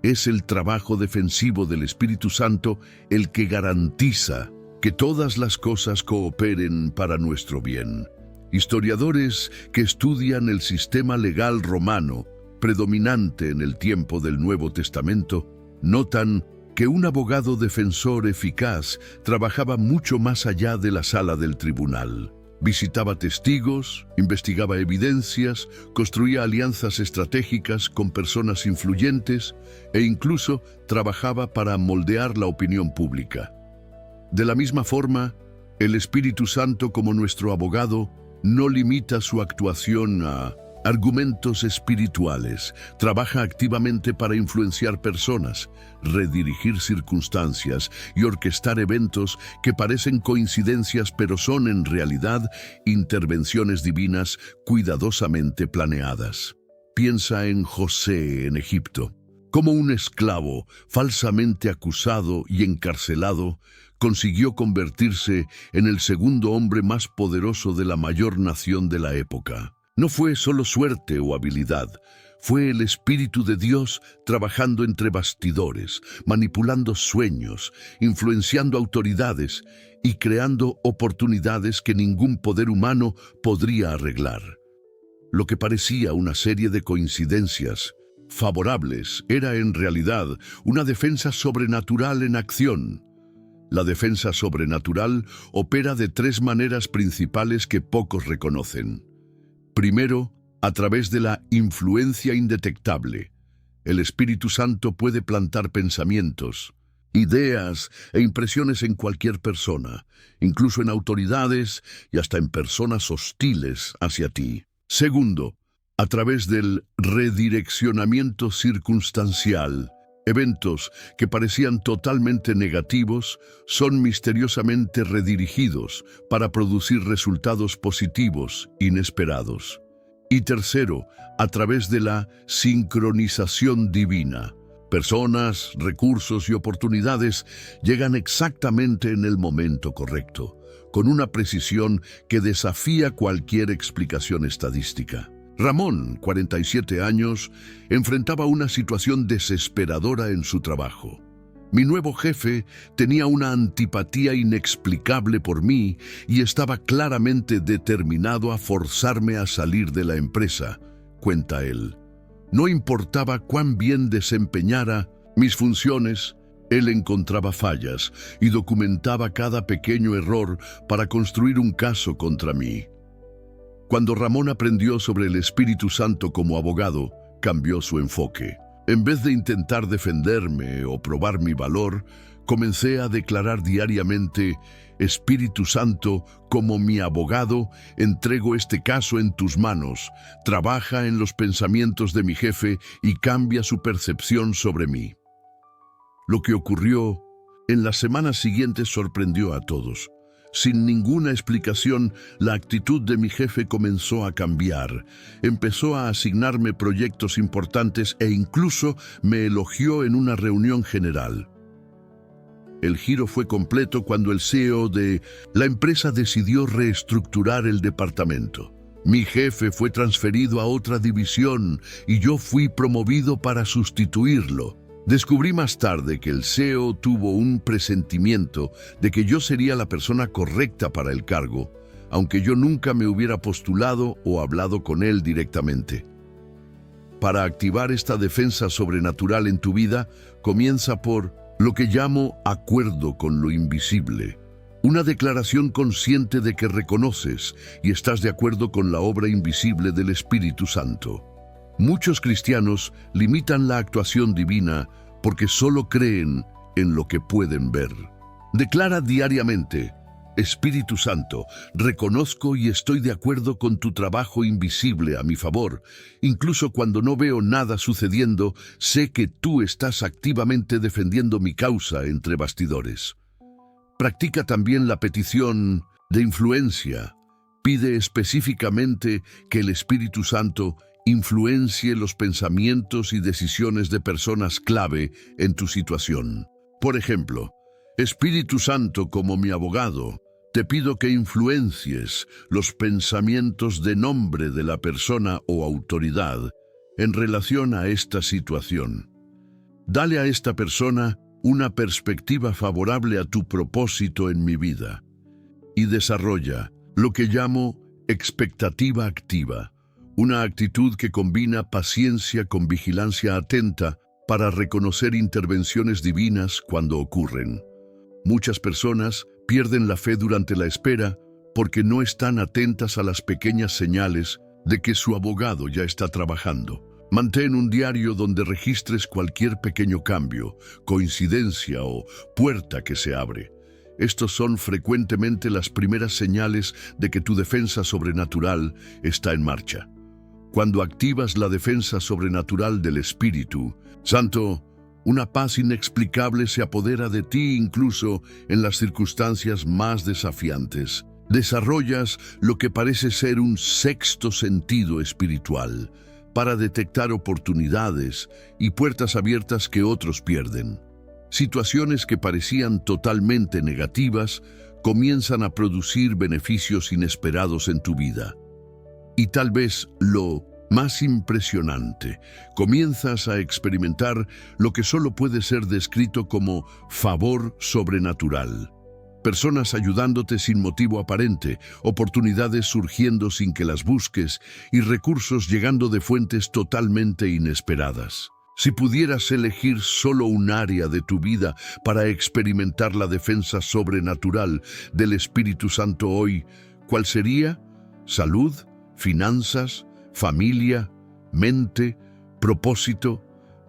Es el trabajo defensivo del Espíritu Santo el que garantiza que todas las cosas cooperen para nuestro bien. Historiadores que estudian el sistema legal romano, predominante en el tiempo del Nuevo Testamento, notan que un abogado defensor eficaz trabajaba mucho más allá de la sala del tribunal. Visitaba testigos, investigaba evidencias, construía alianzas estratégicas con personas influyentes e incluso trabajaba para moldear la opinión pública. De la misma forma, el Espíritu Santo, como nuestro abogado, no limita su actuación a argumentos espirituales. Trabaja activamente para influenciar personas, redirigir circunstancias y orquestar eventos que parecen coincidencias pero son en realidad intervenciones divinas cuidadosamente planeadas. Piensa en José en Egipto. Como un esclavo falsamente acusado y encarcelado, consiguió convertirse en el segundo hombre más poderoso de la mayor nación de la época. No fue solo suerte o habilidad, fue el Espíritu de Dios trabajando entre bastidores, manipulando sueños, influenciando autoridades y creando oportunidades que ningún poder humano podría arreglar. Lo que parecía una serie de coincidencias favorables era en realidad una defensa sobrenatural en acción. La defensa sobrenatural opera de tres maneras principales que pocos reconocen. Primero, a través de la influencia indetectable. El Espíritu Santo puede plantar pensamientos, ideas e impresiones en cualquier persona, incluso en autoridades y hasta en personas hostiles hacia ti. Segundo, a través del redireccionamiento circunstancial. Eventos que parecían totalmente negativos son misteriosamente redirigidos para producir resultados positivos inesperados. Y tercero, a través de la sincronización divina. Personas, recursos y oportunidades llegan exactamente en el momento correcto, con una precisión que desafía cualquier explicación estadística. Ramón, 47 años, enfrentaba una situación desesperadora en su trabajo. Mi nuevo jefe tenía una antipatía inexplicable por mí y estaba claramente determinado a forzarme a salir de la empresa, cuenta él. No importaba cuán bien desempeñara mis funciones, él encontraba fallas y documentaba cada pequeño error para construir un caso contra mí. Cuando Ramón aprendió sobre el Espíritu Santo como abogado, cambió su enfoque. En vez de intentar defenderme o probar mi valor, comencé a declarar diariamente: Espíritu Santo, como mi abogado, entrego este caso en tus manos. Trabaja en los pensamientos de mi jefe y cambia su percepción sobre mí. Lo que ocurrió en las semanas siguientes sorprendió a todos. Sin ninguna explicación, la actitud de mi jefe comenzó a cambiar. Empezó a asignarme proyectos importantes e incluso me elogió en una reunión general. El giro fue completo cuando el CEO de la empresa decidió reestructurar el departamento. Mi jefe fue transferido a otra división y yo fui promovido para sustituirlo. Descubrí más tarde que el CEO tuvo un presentimiento de que yo sería la persona correcta para el cargo, aunque yo nunca me hubiera postulado o hablado con él directamente. Para activar esta defensa sobrenatural en tu vida, comienza por lo que llamo acuerdo con lo invisible. Una declaración consciente de que reconoces y estás de acuerdo con la obra invisible del Espíritu Santo. Muchos cristianos limitan la actuación divina porque solo creen en lo que pueden ver. Declara diariamente: Espíritu Santo, reconozco y estoy de acuerdo con tu trabajo invisible a mi favor. Incluso cuando no veo nada sucediendo, sé que tú estás activamente defendiendo mi causa entre bastidores. Practica también la petición de influencia. Pide específicamente que el Espíritu Santo influencie los pensamientos y decisiones de personas clave en tu situación. Por ejemplo, Espíritu Santo, como mi abogado, te pido que influencies los pensamientos de nombre de la persona o autoridad en relación a esta situación. Dale a esta persona una perspectiva favorable a tu propósito en mi vida y desarrolla lo que llamo expectativa activa. Una actitud que combina paciencia con vigilancia atenta para reconocer intervenciones divinas cuando ocurren. Muchas personas pierden la fe durante la espera porque no están atentas a las pequeñas señales de que su abogado ya está trabajando. Mantén un diario donde registres cualquier pequeño cambio, coincidencia o puerta que se abre. Estos son frecuentemente las primeras señales de que tu defensa sobrenatural está en marcha. Cuando activas la defensa sobrenatural del Espíritu Santo, una paz inexplicable se apodera de ti incluso en las circunstancias más desafiantes. Desarrollas lo que parece ser un sexto sentido espiritual para detectar oportunidades y puertas abiertas que otros pierden. Situaciones que parecían totalmente negativas comienzan a producir beneficios inesperados en tu vida. Y tal vez lo más impresionante, comienzas a experimentar lo que solo puede ser descrito como favor sobrenatural. Personas ayudándote sin motivo aparente, oportunidades surgiendo sin que las busques y recursos llegando de fuentes totalmente inesperadas. Si pudieras elegir solo un área de tu vida para experimentar la defensa sobrenatural del Espíritu Santo hoy, ¿cuál sería? ¿Salud? ¿Finanzas? ¿Familia? ¿Mente? ¿Propósito?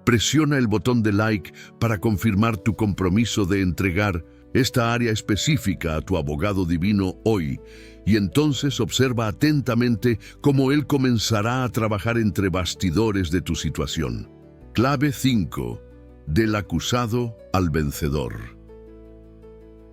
Presiona el botón de like para confirmar tu compromiso de entregar esta área específica a tu abogado divino hoy, y entonces observa atentamente cómo él comenzará a trabajar entre bastidores de tu situación. Clave 5. Del acusado al vencedor.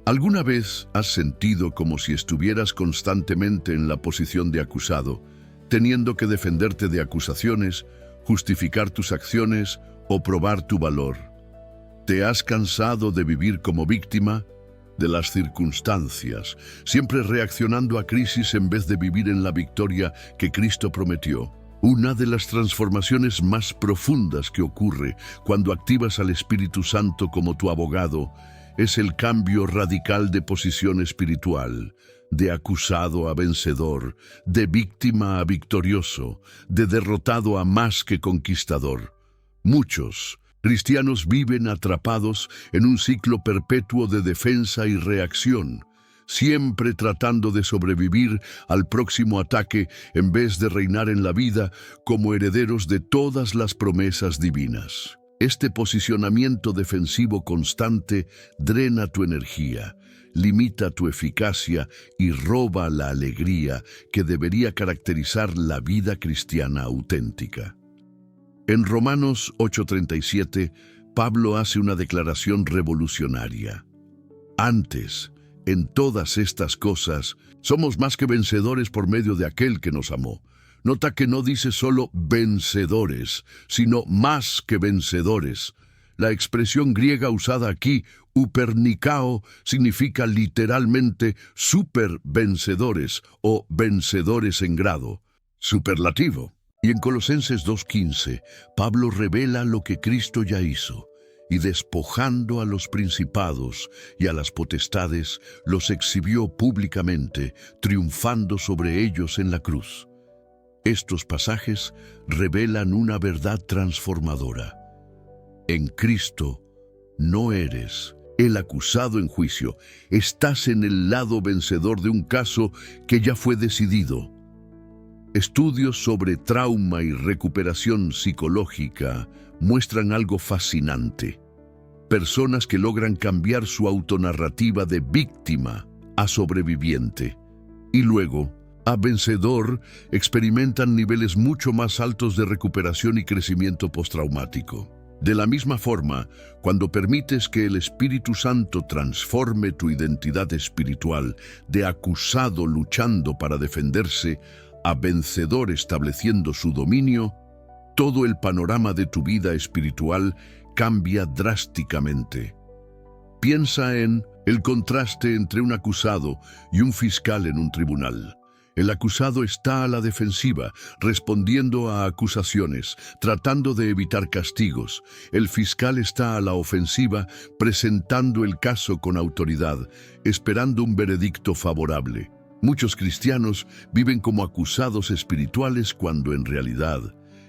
¿Alguna vez has sentido como si estuvieras constantemente en la posición de acusado, teniendo que defenderte de acusaciones, justificar tus acciones o probar tu valor? ¿Te has cansado de vivir como víctima de las circunstancias, siempre reaccionando a crisis en vez de vivir en la victoria que Cristo prometió? Una de las transformaciones más profundas que ocurre cuando activas al Espíritu Santo como tu abogado es el cambio radical de posición espiritual, de acusado a vencedor, de víctima a victorioso, de derrotado a más que conquistador. Muchos cristianos viven atrapados en un ciclo perpetuo de defensa y reacción, siempre tratando de sobrevivir al próximo ataque en vez de reinar en la vida como herederos de todas las promesas divinas. Este posicionamiento defensivo constante drena tu energía, limita tu eficacia y roba la alegría que debería caracterizar la vida cristiana auténtica. En Romanos 8:37, Pablo hace una declaración revolucionaria. Antes, en todas estas cosas, somos más que vencedores por medio de aquel que nos amó. Nota que no dice solo vencedores, sino más que vencedores. La expresión griega usada aquí, upernikao, significa literalmente supervencedores o vencedores en grado, superlativo. Y en Colosenses 2:15, Pablo revela lo que Cristo ya hizo, y despojando a los principados y a las potestades, los exhibió públicamente, triunfando sobre ellos en la cruz. Estos pasajes revelan una verdad transformadora. En Cristo no eres el acusado en juicio, estás en el lado vencedor de un caso que ya fue decidido. Estudios sobre trauma y recuperación psicológica muestran algo fascinante. Personas que logran cambiar su autonarrativa de víctima a sobreviviente y luego a vencedor experimentan niveles mucho más altos de recuperación y crecimiento postraumático. De la misma forma, cuando permites que el Espíritu Santo transforme tu identidad espiritual de acusado luchando para defenderse a vencedor estableciendo su dominio, todo el panorama de tu vida espiritual cambia drásticamente. Piensa en el contraste entre un acusado y un fiscal en un tribunal. El acusado está a la defensiva, respondiendo a acusaciones, tratando de evitar castigos. El fiscal está a la ofensiva, presentando el caso con autoridad, esperando un veredicto favorable. Muchos cristianos viven como acusados espirituales cuando en realidad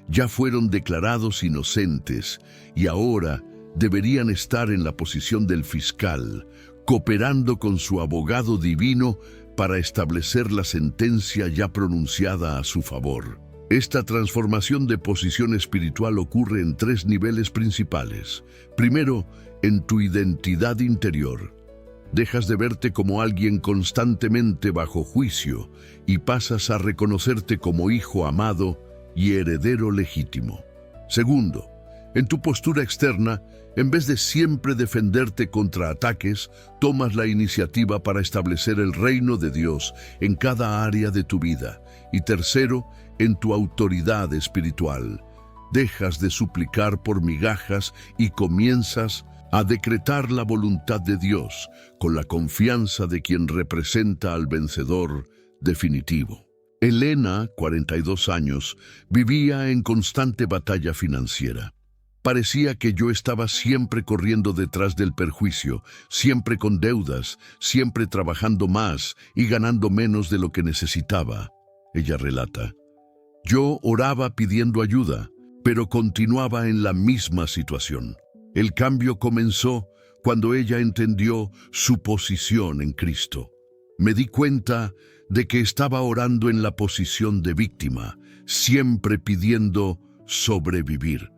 ya fueron declarados inocentes y ahora deberían estar en la posición del fiscal, cooperando con su abogado divino para establecer la sentencia ya pronunciada a su favor. Esta transformación de posición espiritual ocurre en 3 niveles principales. Primero, en tu identidad interior. Dejas de verte como alguien constantemente bajo juicio y pasas a reconocerte como hijo amado y heredero legítimo. Segundo, en tu postura externa, en vez de siempre defenderte contra ataques, tomas la iniciativa para establecer el reino de Dios en cada área de tu vida. Y tercero, en tu autoridad espiritual. Dejas de suplicar por migajas y comienzas a decretar la voluntad de Dios con la confianza de quien representa al vencedor definitivo. Elena, 42 años, vivía en constante batalla financiera. Parecía que yo estaba siempre corriendo detrás del perjuicio, siempre con deudas, siempre trabajando más y ganando menos de lo que necesitaba. Ella relata: yo oraba pidiendo ayuda, pero continuaba en la misma situación. El cambio comenzó cuando ella entendió su posición en Cristo. Me di cuenta de que estaba orando en la posición de víctima, siempre pidiendo sobrevivir,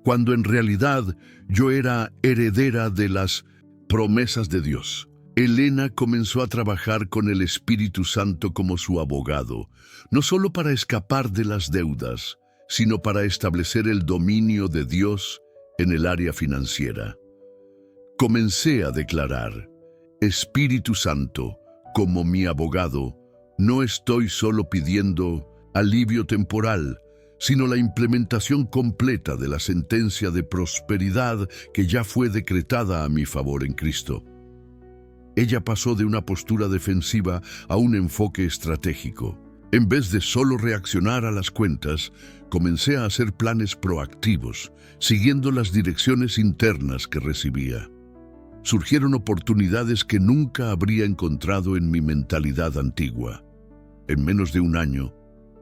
cuando en realidad yo era heredera de las promesas de Dios. Elena comenzó a trabajar con el Espíritu Santo como su abogado, no solo para escapar de las deudas, sino para establecer el dominio de Dios en el área financiera. Comencé a declarar: Espíritu Santo, como mi abogado, no estoy solo pidiendo alivio temporal, sino la implementación completa de la sentencia de prosperidad que ya fue decretada a mi favor en Cristo. Ella pasó de una postura defensiva a un enfoque estratégico. En vez de solo reaccionar a las cuentas, comencé a hacer planes proactivos, siguiendo las direcciones internas que recibía. Surgieron oportunidades que nunca habría encontrado en mi mentalidad antigua. En menos de un año,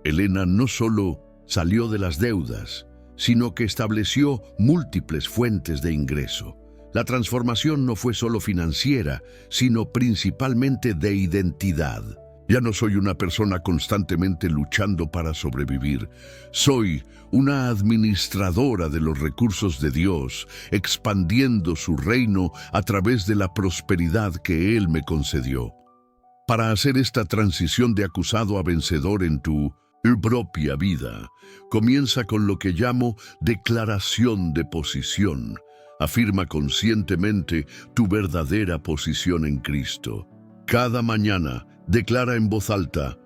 Elena no solo salió de las deudas, sino que estableció múltiples fuentes de ingreso. La transformación no fue solo financiera, sino principalmente de identidad. Ya no soy una persona constantemente luchando para sobrevivir. Soy una administradora de los recursos de Dios, expandiendo su reino a través de la prosperidad que Él me concedió. Para hacer esta transición de acusado a vencedor en tu propia vida, comienza con lo que llamo declaración de posición. Afirma conscientemente tu verdadera posición en Cristo. Cada mañana, declara en voz alta: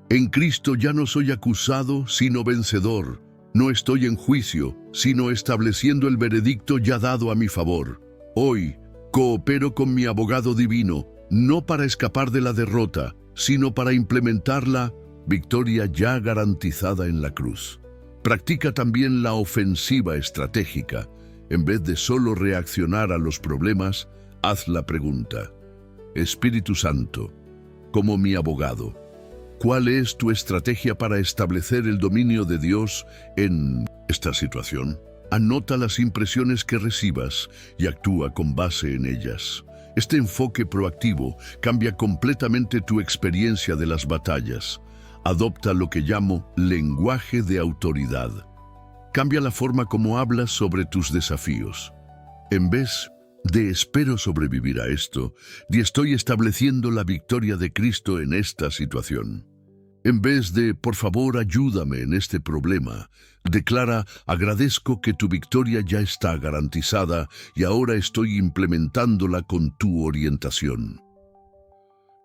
en Cristo ya no soy acusado, sino vencedor. No estoy en juicio, sino estableciendo el veredicto ya dado a mi favor. Hoy, coopero con mi abogado divino, no para escapar de la derrota, sino para implementar la victoria ya garantizada en la cruz. Practica también la ofensiva estratégica. En vez de solo reaccionar a los problemas, haz la pregunta: Espíritu Santo, como mi abogado, ¿cuál es tu estrategia para establecer el dominio de Dios en esta situación? Anota las impresiones que recibas y actúa con base en ellas. Este enfoque proactivo cambia completamente tu experiencia de las batallas. Adopta lo que llamo lenguaje de autoridad. Cambia la forma como hablas sobre tus desafíos. En vez de espero sobrevivir a esto, y estoy estableciendo la victoria de Cristo en esta situación. En vez de por favor ayúdame en este problema, declara: agradezco que tu victoria ya está garantizada y ahora estoy implementándola con tu orientación.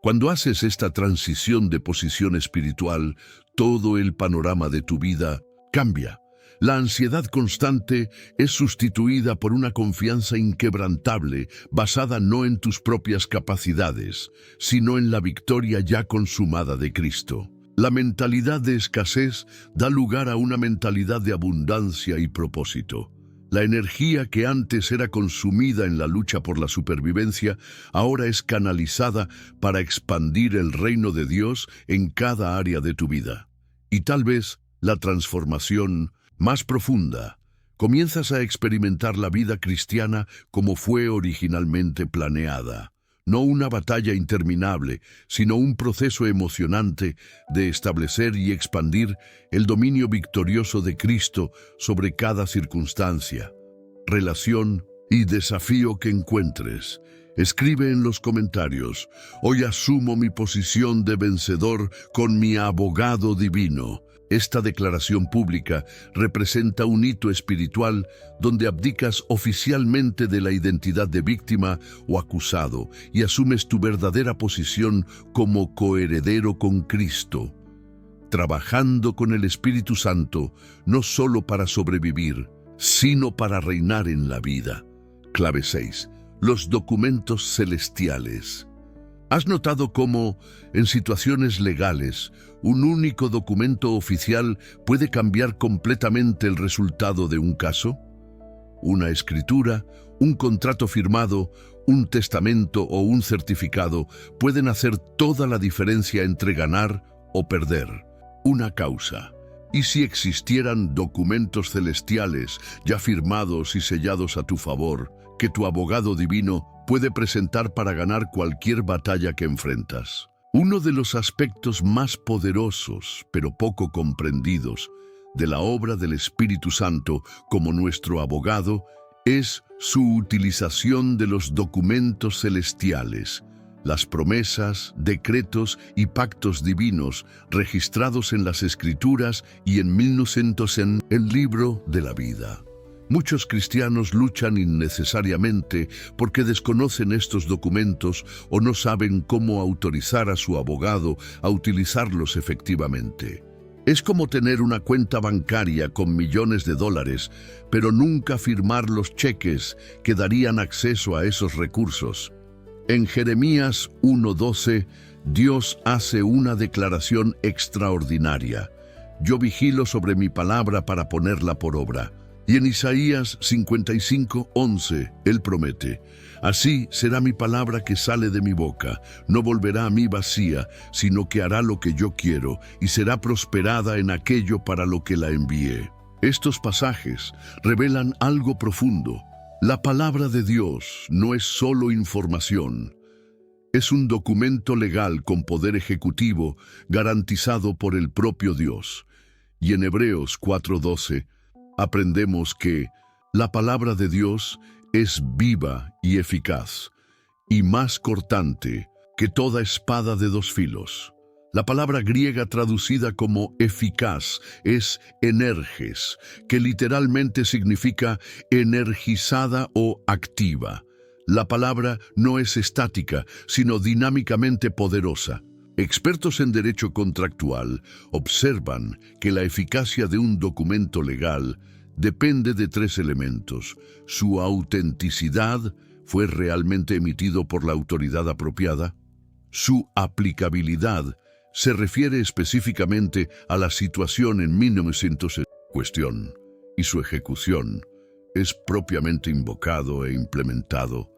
Cuando haces esta transición de posición espiritual, todo el panorama de tu vida cambia. La ansiedad constante es sustituida por una confianza inquebrantable basada no en tus propias capacidades, sino en la victoria ya consumada de Cristo. La mentalidad de escasez da lugar a una mentalidad de abundancia y propósito. La energía que antes era consumida en la lucha por la supervivencia, ahora es canalizada para expandir el reino de Dios en cada área de tu vida. Y tal vez la transformación más profunda, comienzas a experimentar la vida cristiana como fue originalmente planeada. No una batalla interminable, sino un proceso emocionante de establecer y expandir el dominio victorioso de Cristo sobre cada circunstancia, relación y desafío que encuentres. Escribe en los comentarios: hoy asumo mi posición de vencedor con mi abogado divino. Esta declaración pública representa un hito espiritual donde abdicas oficialmente de la identidad de víctima o acusado y asumes tu verdadera posición como coheredero con Cristo, trabajando con el Espíritu Santo no solo para sobrevivir, sino para reinar en la vida. Clave 6. Los documentos celestiales. ¿Has notado cómo, en situaciones legales, un único documento oficial puede cambiar completamente el resultado de un caso? Una escritura, un contrato firmado, un testamento o un certificado pueden hacer toda la diferencia entre ganar o perder una causa. ¿Y si existieran documentos celestiales ya firmados y sellados a tu favor, que tu abogado divino puede presentar para ganar cualquier batalla que enfrentas? Uno de los aspectos más poderosos, pero poco comprendidos, de la obra del Espíritu Santo como nuestro abogado es su utilización de los documentos celestiales, las promesas, decretos y pactos divinos registrados en las Escrituras y en 1900 en el libro de la vida. Muchos cristianos luchan innecesariamente porque desconocen estos documentos o no saben cómo autorizar a su abogado a utilizarlos efectivamente. Es como tener una cuenta bancaria con millones de dólares, pero nunca firmar los cheques que darían acceso a esos recursos. En Jeremías 1:12, Dios hace una declaración extraordinaria: yo vigilo sobre mi palabra para ponerla por obra. Y en Isaías 55:11, Él promete: así será mi palabra que sale de mi boca, no volverá a mí vacía, sino que hará lo que yo quiero, y será prosperada en aquello para lo que la envié. Estos pasajes revelan algo profundo. La palabra de Dios no es solo información, es un documento legal con poder ejecutivo garantizado por el propio Dios. Y en Hebreos 4:12, aprendemos que la palabra de Dios es viva y eficaz, y más cortante que toda espada de dos filos. La palabra griega traducida como eficaz es energes, que literalmente significa energizada o activa. La palabra no es estática, sino dinámicamente poderosa. Expertos en derecho contractual observan que la eficacia de un documento legal depende de tres elementos: su autenticidad, ¿fue realmente emitido por la autoridad apropiada? Su aplicabilidad, se refiere específicamente a la situación en 1900 en cuestión, y su ejecución, es propiamente invocado e implementado.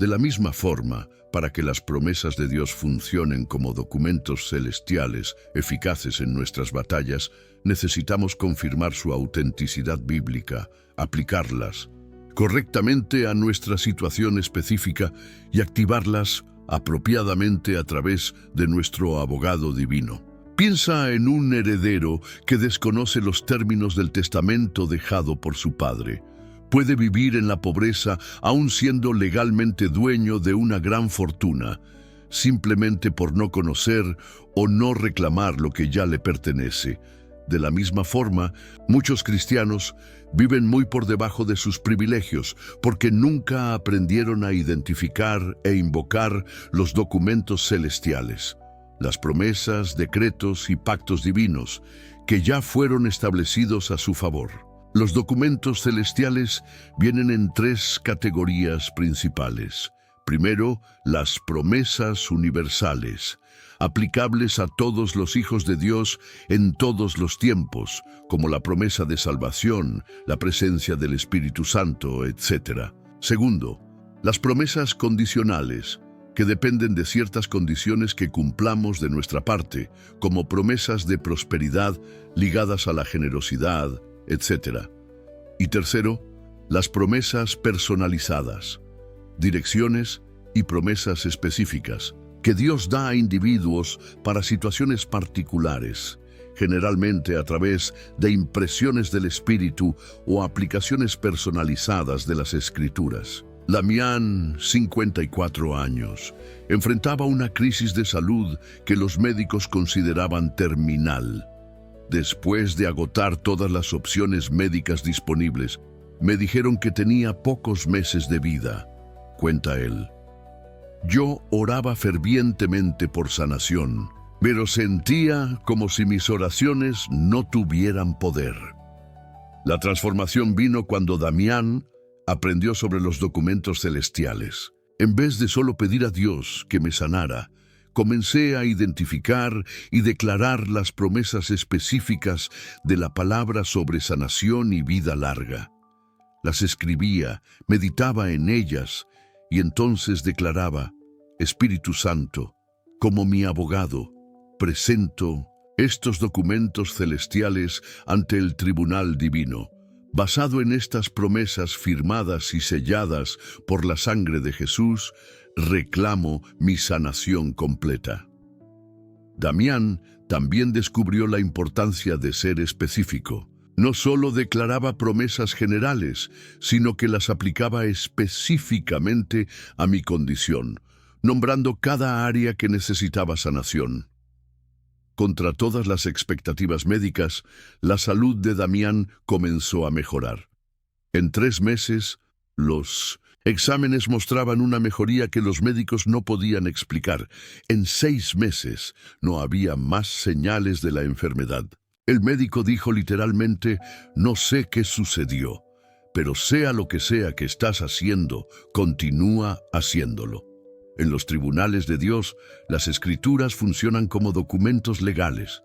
De la misma forma, para que las promesas de Dios funcionen como documentos celestiales eficaces en nuestras batallas, necesitamos confirmar su autenticidad bíblica, aplicarlas correctamente a nuestra situación específica y activarlas apropiadamente a través de nuestro abogado divino. Piensa en un heredero que desconoce los términos del testamento dejado por su padre. Puede vivir en la pobreza aún siendo legalmente dueño de una gran fortuna, simplemente por no conocer o no reclamar lo que ya le pertenece. De la misma forma, muchos cristianos viven muy por debajo de sus privilegios porque nunca aprendieron a identificar e invocar los documentos celestiales, las promesas, decretos y pactos divinos que ya fueron establecidos a su favor. Los documentos celestiales vienen en tres categorías principales. Primero, las promesas universales, aplicables a todos los hijos de Dios en todos los tiempos, como la promesa de salvación, la presencia del Espíritu Santo, etc. Segundo, las promesas condicionales, que dependen de ciertas condiciones que cumplamos de nuestra parte, como promesas de prosperidad ligadas a la generosidad, etc. Y tercero, las promesas personalizadas, direcciones y promesas específicas que Dios da a individuos para situaciones particulares, generalmente a través de impresiones del Espíritu o aplicaciones personalizadas de las Escrituras. Damián, 54 años, enfrentaba una crisis de salud que los médicos consideraban terminal. Después de agotar todas las opciones médicas disponibles, me dijeron que tenía pocos meses de vida, cuenta él. Yo oraba fervientemente por sanación, pero sentía como si mis oraciones no tuvieran poder. La transformación vino cuando Damián aprendió sobre los documentos celestiales. En vez de solo pedir a Dios que me sanara, comencé a identificar y declarar las promesas específicas de la palabra sobre sanación y vida larga. Las escribía, meditaba en ellas y entonces declaraba: Espíritu Santo, como mi abogado, presento estos documentos celestiales ante el tribunal divino. Basado en estas promesas firmadas y selladas por la sangre de Jesús, reclamo mi sanación completa. Damián también descubrió la importancia de ser específico. No solo declaraba promesas generales, sino que las aplicaba específicamente a mi condición, nombrando cada área que necesitaba sanación. Contra todas las expectativas médicas, la salud de Damián comenzó a mejorar. En 3 meses, los exámenes mostraban una mejoría que los médicos no podían explicar. En 6 meses, no había más señales de la enfermedad. El médico dijo literalmente: no sé qué sucedió, pero sea lo que sea que estás haciendo, continúa haciéndolo. En los tribunales de Dios, las Escrituras funcionan como documentos legales,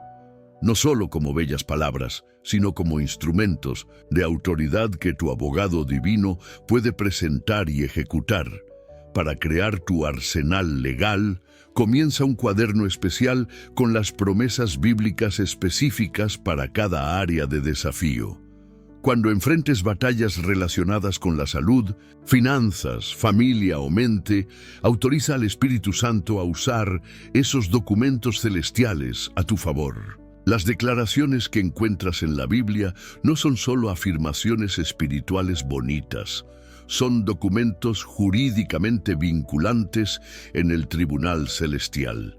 no solo como bellas palabras, sino como instrumentos de autoridad que tu abogado divino puede presentar y ejecutar. Para crear tu arsenal legal, comienza un cuaderno especial con las promesas bíblicas específicas para cada área de desafío. Cuando enfrentes batallas relacionadas con la salud, finanzas, familia o mente, autoriza al Espíritu Santo a usar esos documentos celestiales a tu favor. Las declaraciones que encuentras en la Biblia no son solo afirmaciones espirituales bonitas, son documentos jurídicamente vinculantes en el tribunal celestial.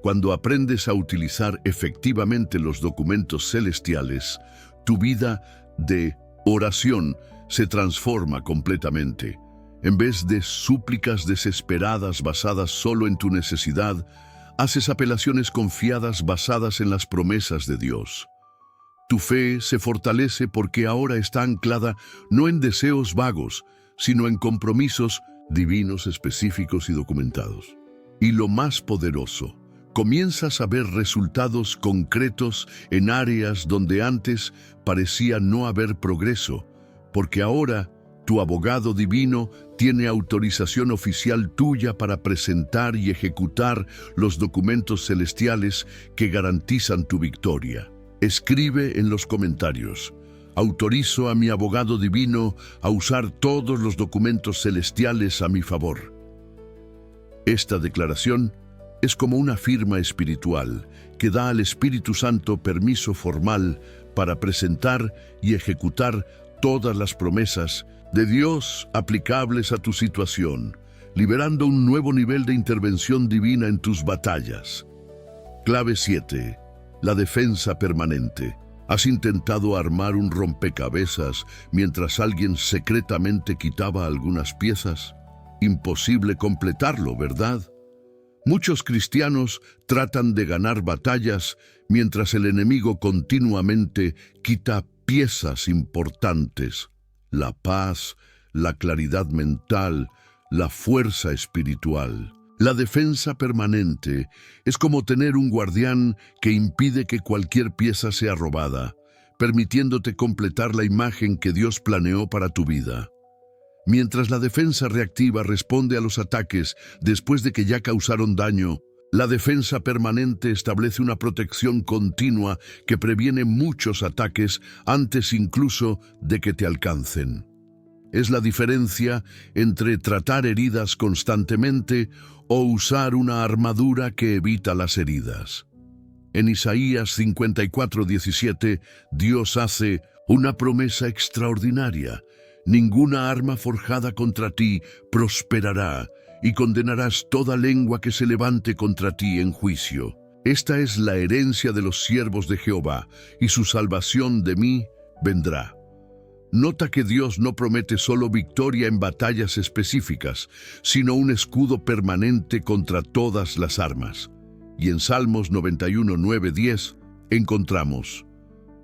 Cuando aprendes a utilizar efectivamente los documentos celestiales, tu vida de oración se transforma completamente. En vez de súplicas desesperadas basadas solo en tu necesidad, haces apelaciones confiadas basadas en las promesas de Dios. Tu fe se fortalece porque ahora está anclada no en deseos vagos, sino en compromisos divinos específicos y documentados. Y lo más poderoso, comienzas a ver resultados concretos en áreas donde antes parecía no haber progreso, porque ahora tu abogado divino tiene autorización oficial tuya para presentar y ejecutar los documentos celestiales que garantizan tu victoria. Escribe en los comentarios: autorizo a mi abogado divino a usar todos los documentos celestiales a mi favor. Esta declaración es como una firma espiritual que da al Espíritu Santo permiso formal para presentar y ejecutar todas las promesas de Dios aplicables a tu situación, liberando un nuevo nivel de intervención divina en tus batallas. Clave 7. La defensa permanente. ¿Has intentado armar un rompecabezas mientras alguien secretamente quitaba algunas piezas? Imposible completarlo, ¿verdad? Muchos cristianos tratan de ganar batallas mientras el enemigo continuamente quita piezas importantes: la paz, la claridad mental, la fuerza espiritual. La defensa permanente es como tener un guardián que impide que cualquier pieza sea robada, permitiéndote completar la imagen que Dios planeó para tu vida. Mientras la defensa reactiva responde a los ataques después de que ya causaron daño, la defensa permanente establece una protección continua que previene muchos ataques antes incluso de que te alcancen. Es la diferencia entre tratar heridas constantemente o usar una armadura que evita las heridas. En Isaías 54:17, Dios hace una promesa extraordinaria. Ninguna arma forjada contra ti prosperará, y condenarás toda lengua que se levante contra ti en juicio. Esta es la herencia de los siervos de Jehová, y su salvación de mí vendrá. Nota que Dios no promete solo victoria en batallas específicas, sino un escudo permanente contra todas las armas. Y en Salmos 91, 9, 10 encontramos: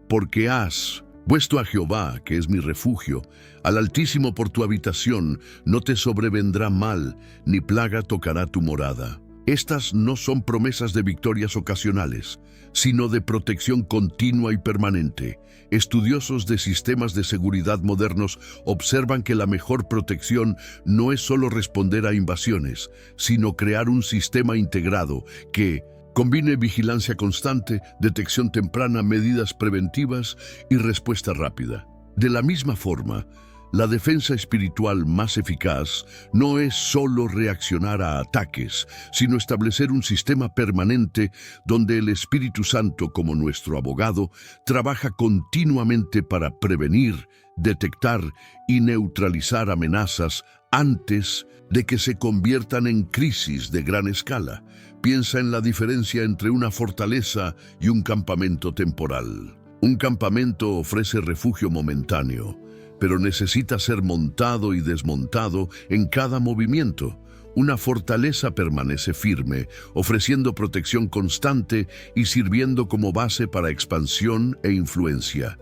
porque has puesto a Jehová, que es mi refugio, al Altísimo por tu habitación, no te sobrevendrá mal, ni plaga tocará tu morada. Estas no son promesas de victorias ocasionales, sino de protección continua y permanente. Estudiosos de sistemas de seguridad modernos observan que la mejor protección no es solo responder a invasiones, sino crear un sistema integrado que combine vigilancia constante, detección temprana, medidas preventivas y respuesta rápida. De la misma forma, la defensa espiritual más eficaz no es solo reaccionar a ataques, sino establecer un sistema permanente donde el Espíritu Santo, como nuestro abogado, trabaja continuamente para prevenir, detectar y neutralizar amenazas antes de que se conviertan en crisis de gran escala. Piensa en la diferencia entre una fortaleza y un campamento temporal. Un campamento ofrece refugio momentáneo, pero necesita ser montado y desmontado en cada movimiento. Una fortaleza permanece firme, ofreciendo protección constante y sirviendo como base para expansión e influencia.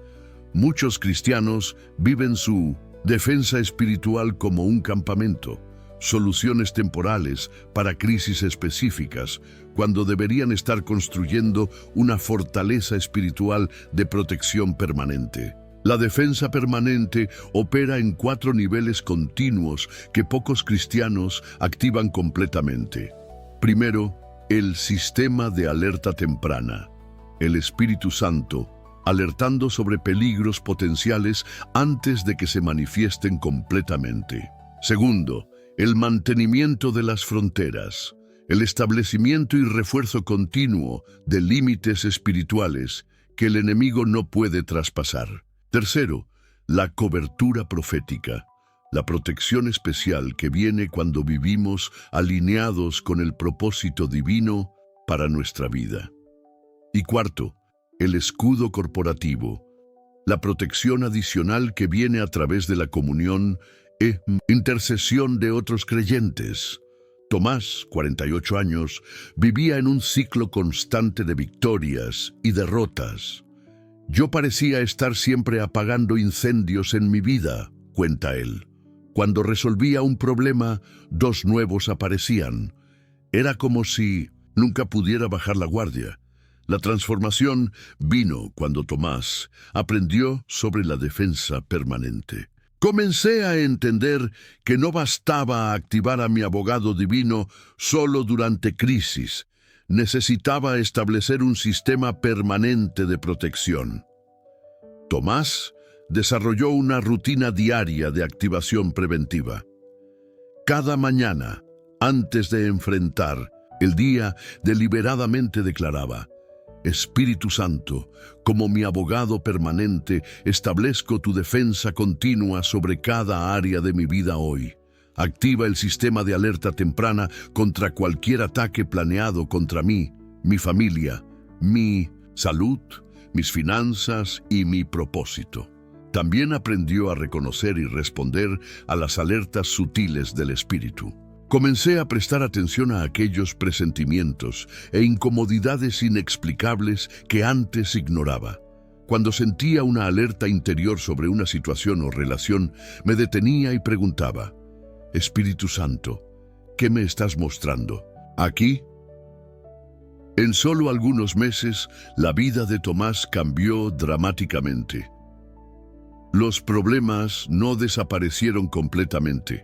Muchos cristianos viven su defensa espiritual como un campamento, soluciones temporales para crisis específicas, cuando deberían estar construyendo una fortaleza espiritual de protección permanente. La defensa permanente opera en 4 niveles continuos que pocos cristianos activan completamente. Primero, el sistema de alerta temprana. El Espíritu Santo, alertando sobre peligros potenciales antes de que se manifiesten completamente. Segundo, el mantenimiento de las fronteras, el establecimiento y refuerzo continuo de límites espirituales que el enemigo no puede traspasar. Tercero, la cobertura profética, la protección especial que viene cuando vivimos alineados con el propósito divino para nuestra vida. Y cuarto, el escudo corporativo, la protección adicional que viene a través de la comunión e intercesión de otros creyentes. Tomás, 48 años, vivía en un ciclo constante de victorias y derrotas. Yo parecía estar siempre apagando incendios en mi vida, cuenta él. Cuando resolvía un problema, 2 nuevos aparecían. Era como si nunca pudiera bajar la guardia. La transformación vino cuando Tomás aprendió sobre la defensa permanente. Comencé a entender que no bastaba activar a mi abogado divino solo durante crisis. Necesitaba establecer un sistema permanente de protección. Tomás desarrolló una rutina diaria de activación preventiva. Cada mañana, antes de enfrentar el día, deliberadamente declaraba: Espíritu Santo, como mi abogado permanente, establezco tu defensa continua sobre cada área de mi vida hoy. Activa el sistema de alerta temprana contra cualquier ataque planeado contra mí, mi familia, mi salud, mis finanzas y mi propósito. También aprendió a reconocer y responder a las alertas sutiles del Espíritu. Comencé a prestar atención a aquellos presentimientos e incomodidades inexplicables que antes ignoraba. Cuando sentía una alerta interior sobre una situación o relación, me detenía y preguntaba: Espíritu Santo, ¿qué me estás mostrando? ¿Aquí? En solo algunos meses, la vida de Tomás cambió dramáticamente. Los problemas no desaparecieron completamente,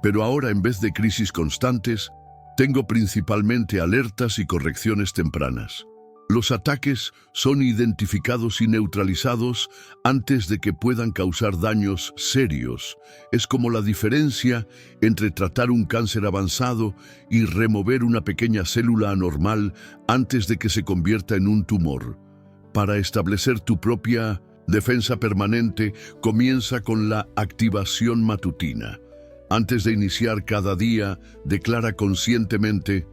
pero ahora, en vez de crisis constantes, tengo principalmente alertas y correcciones tempranas. Los ataques son identificados y neutralizados antes de que puedan causar daños serios. Es como la diferencia entre tratar un cáncer avanzado y remover una pequeña célula anormal antes de que se convierta en un tumor. Para establecer tu propia Defensa permanente comienza con la activación matutina. Antes de iniciar cada día, declara conscientemente: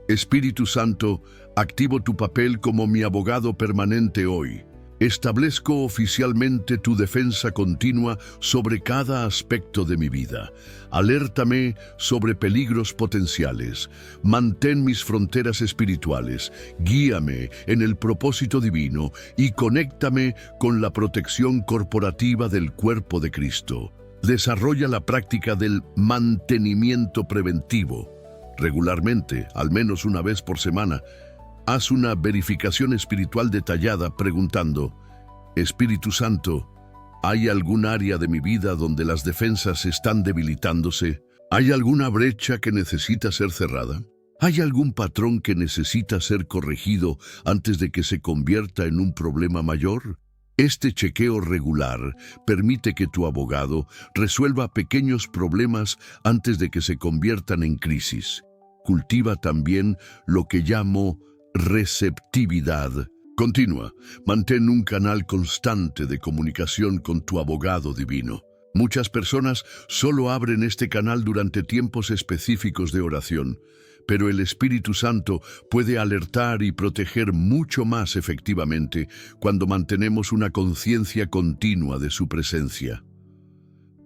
Espíritu Santo, activo tu papel como mi abogado permanente hoy. Establezco oficialmente tu defensa continua sobre cada aspecto de mi vida. Alértame sobre peligros potenciales. Mantén mis fronteras espirituales. Guíame en el propósito divino y conéctame con la protección corporativa del cuerpo de Cristo. Desarrolla la práctica del mantenimiento preventivo. Regularmente, al menos una vez por semana, haz una verificación espiritual detallada preguntando: Espíritu Santo, ¿hay algún área de mi vida donde las defensas están debilitándose? ¿Hay alguna brecha que necesita ser cerrada? ¿Hay algún patrón que necesita ser corregido antes de que se convierta en un problema mayor? Este chequeo regular permite que tu abogado resuelva pequeños problemas antes de que se conviertan en crisis. Cultiva también lo que llamo receptividad continua. Mantén un canal constante de comunicación con tu abogado divino. Muchas personas solo abren este canal durante tiempos específicos de oración, pero el Espíritu Santo puede alertar y proteger mucho más efectivamente cuando mantenemos una conciencia continua de su presencia.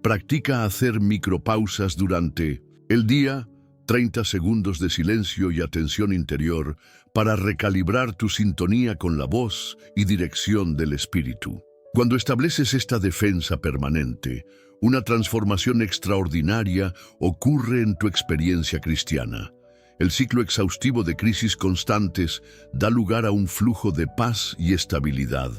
Practica hacer micropausas durante el día, 30 segundos de silencio y atención interior para recalibrar tu sintonía con la voz y dirección del Espíritu. Cuando estableces esta defensa permanente, una transformación extraordinaria ocurre en tu experiencia cristiana. El ciclo exhaustivo de crisis constantes da lugar a un flujo de paz y estabilidad.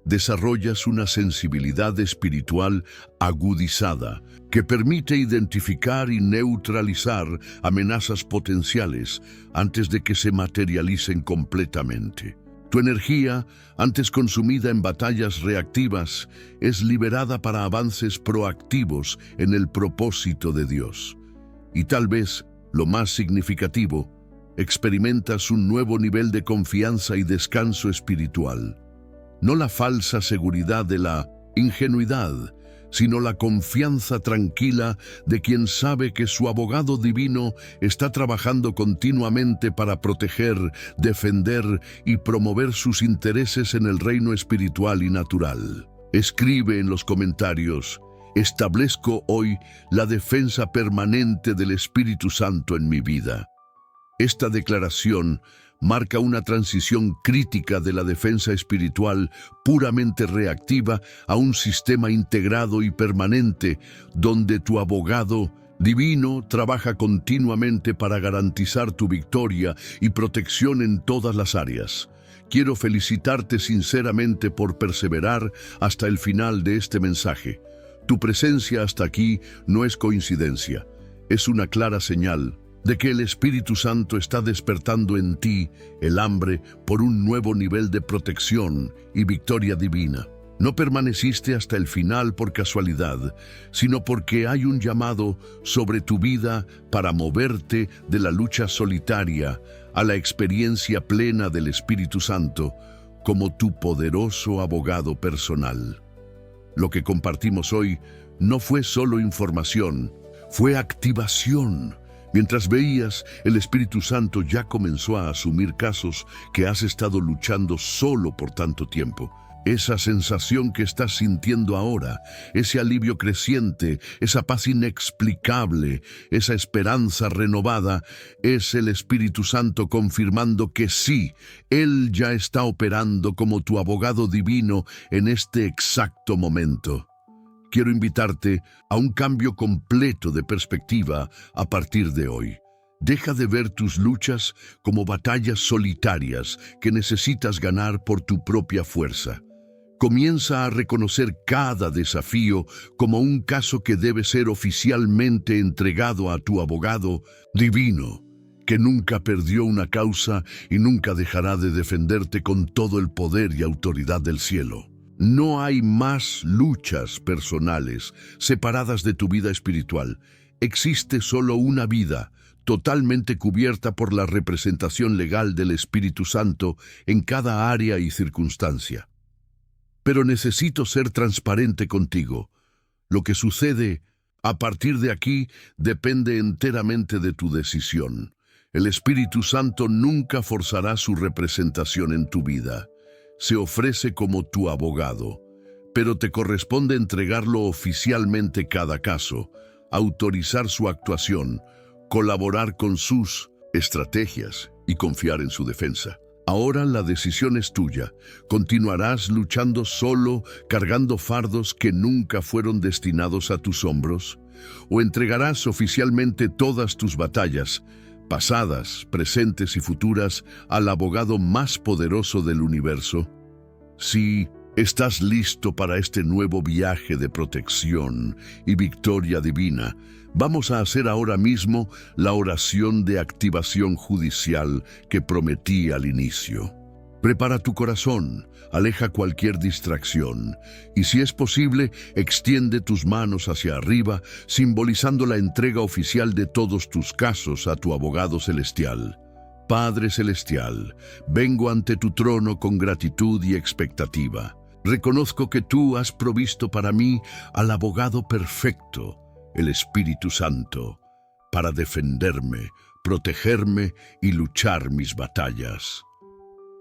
Desarrollas una sensibilidad espiritual agudizada que permite identificar y neutralizar amenazas potenciales antes de que se materialicen completamente. Tu energía, antes consumida en batallas reactivas, es liberada para avances proactivos en el propósito de Dios. Y tal vez, lo más significativo, experimentas un nuevo nivel de confianza y descanso espiritual. No la falsa seguridad de la ingenuidad, sino la confianza tranquila de quien sabe que su abogado divino está trabajando continuamente para proteger, defender y promover sus intereses en el reino espiritual y natural. Escribe en los comentarios: establezco hoy la defensa permanente del Espíritu Santo en mi vida. Esta declaración marca una transición crítica de la defensa espiritual puramente reactiva a un sistema integrado y permanente donde tu abogado divino trabaja continuamente para garantizar tu victoria y protección en todas las áreas. Quiero felicitarte sinceramente por perseverar hasta el final de este mensaje. Tu presencia hasta aquí no es coincidencia, es una clara señal de que el Espíritu Santo está despertando en ti el hambre por un nuevo nivel de protección y victoria divina. No permaneciste hasta el final por casualidad, sino porque hay un llamado sobre tu vida para moverte de la lucha solitaria a la experiencia plena del Espíritu Santo como tu poderoso abogado personal. Lo que compartimos hoy no fue solo información, fue activación. Mientras veías, el Espíritu Santo ya comenzó a asumir casos que has estado luchando solo por tanto tiempo. Esa sensación que estás sintiendo ahora, ese alivio creciente, esa paz inexplicable, esa esperanza renovada, es el Espíritu Santo confirmando que sí, Él ya está operando como tu abogado divino en este exacto momento. Quiero invitarte a un cambio completo de perspectiva a partir de hoy. Deja de ver tus luchas como batallas solitarias que necesitas ganar por tu propia fuerza. Comienza a reconocer cada desafío como un caso que debe ser oficialmente entregado a tu abogado divino, que nunca perdió una causa y nunca dejará de defenderte con todo el poder y autoridad del cielo. No hay más luchas personales separadas de tu vida espiritual. Existe solo una vida, totalmente cubierta por la representación legal del Espíritu Santo en cada área y circunstancia. pero necesito ser transparente contigo. Lo que sucede a partir de aquí depende enteramente de tu decisión. El Espíritu Santo nunca forzará su representación en tu vida. Se ofrece como tu abogado, pero te corresponde entregarlo oficialmente cada caso, autorizar su actuación, colaborar con sus estrategias y confiar en su defensa. Ahora la decisión es tuya. ¿Continuarás luchando solo, cargando fardos que nunca fueron destinados a tus hombros? ¿O entregarás oficialmente todas tus batallas, pasadas, presentes y futuras, al abogado más poderoso del universo? Si estás listo para este nuevo viaje de protección y victoria divina, vamos a hacer ahora mismo la oración de activación judicial que prometí al inicio. Prepara tu corazón, aleja cualquier distracción y, si es posible, extiende tus manos hacia arriba, simbolizando la entrega oficial de todos tus casos a tu abogado celestial. Padre celestial, vengo ante tu trono con gratitud y expectativa. Reconozco que tú has provisto para mí al abogado perfecto, el Espíritu Santo, para defenderme, protegerme y luchar mis batallas.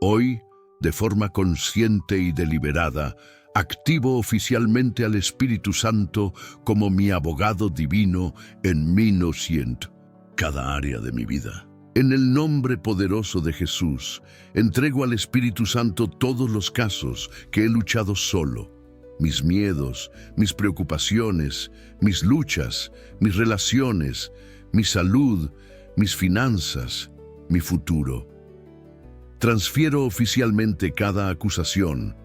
Hoy, de forma consciente y deliberada, activo oficialmente al Espíritu Santo como mi abogado divino en mi cada área de mi vida. En el nombre poderoso de Jesús, entrego al Espíritu Santo todos los casos que he luchado solo, mis miedos, mis preocupaciones, mis luchas, mis relaciones, mi salud, mis finanzas, mi futuro. Transfiero oficialmente cada acusación,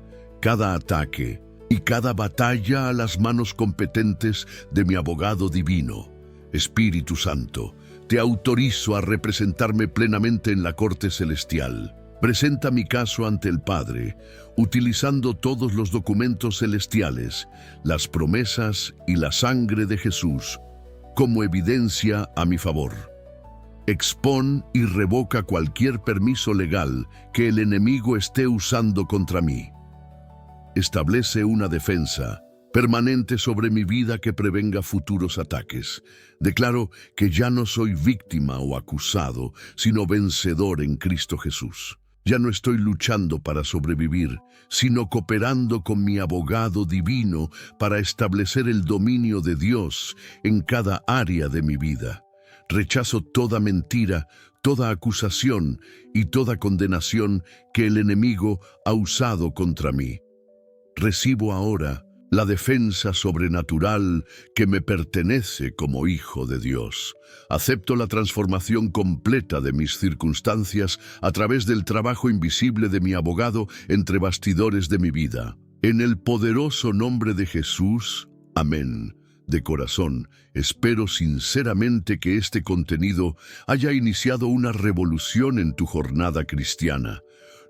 cada ataque y cada batalla a las manos competentes de mi abogado divino. Espíritu Santo, te autorizo a representarme plenamente en la corte celestial. Presenta mi caso ante el Padre, utilizando todos los documentos celestiales, las promesas y la sangre de Jesús como evidencia a mi favor. Expón y revoca cualquier permiso legal que el enemigo esté usando contra mí. Establece una defensa permanente sobre mi vida que prevenga futuros ataques. Declaro que ya no soy víctima o acusado, sino vencedor en Cristo Jesús. Ya no estoy luchando para sobrevivir, sino cooperando con mi abogado divino para establecer el dominio de Dios en cada área de mi vida. Rechazo toda mentira, toda acusación y toda condenación que el enemigo ha usado contra mí. Recibo ahora la defensa sobrenatural que me pertenece como hijo de Dios. Acepto la transformación completa de mis circunstancias a través del trabajo invisible de mi abogado entre bastidores de mi vida. En el poderoso nombre de Jesús, amén. De corazón, espero sinceramente que este contenido haya iniciado una revolución en tu jornada cristiana.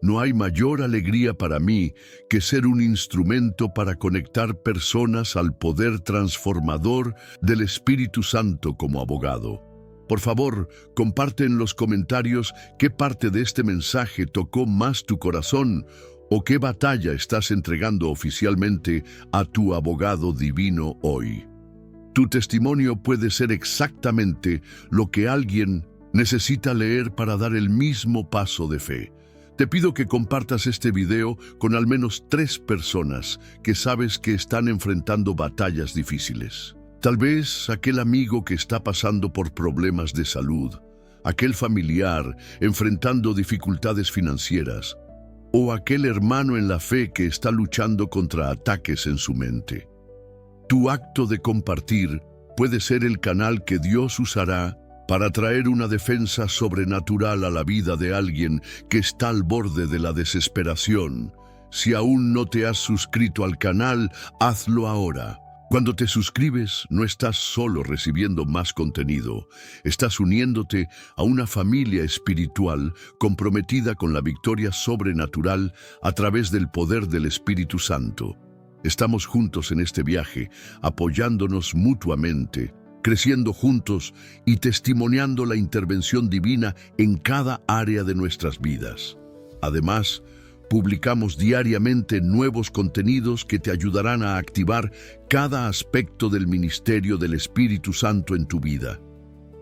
No hay mayor alegría para mí que ser un instrumento para conectar personas al poder transformador del Espíritu Santo como abogado. Por favor, comparte en los comentarios qué parte de este mensaje tocó más tu corazón o qué batalla estás entregando oficialmente a tu abogado divino hoy. Tu testimonio puede ser exactamente lo que alguien necesita leer para dar el mismo paso de fe. Te pido que compartas este video con al menos 3 personas que sabes que están enfrentando batallas difíciles. Tal vez aquel amigo que está pasando por problemas de salud, aquel familiar enfrentando dificultades financieras, o aquel hermano en la fe que está luchando contra ataques en su mente. Tu acto de compartir puede ser el canal que Dios usará para traer una defensa sobrenatural a la vida de alguien que está al borde de la desesperación. Si aún no te has suscrito al canal, hazlo ahora. Cuando te suscribes, no estás solo recibiendo más contenido, estás uniéndote a una familia espiritual comprometida con la victoria sobrenatural a través del poder del Espíritu Santo. Estamos juntos en este viaje, apoyándonos mutuamente, creciendo juntos y testimoniando la intervención divina en cada área de nuestras vidas. Además, Publicamos diariamente nuevos contenidos que te ayudarán a activar cada aspecto del ministerio del Espíritu Santo en tu vida.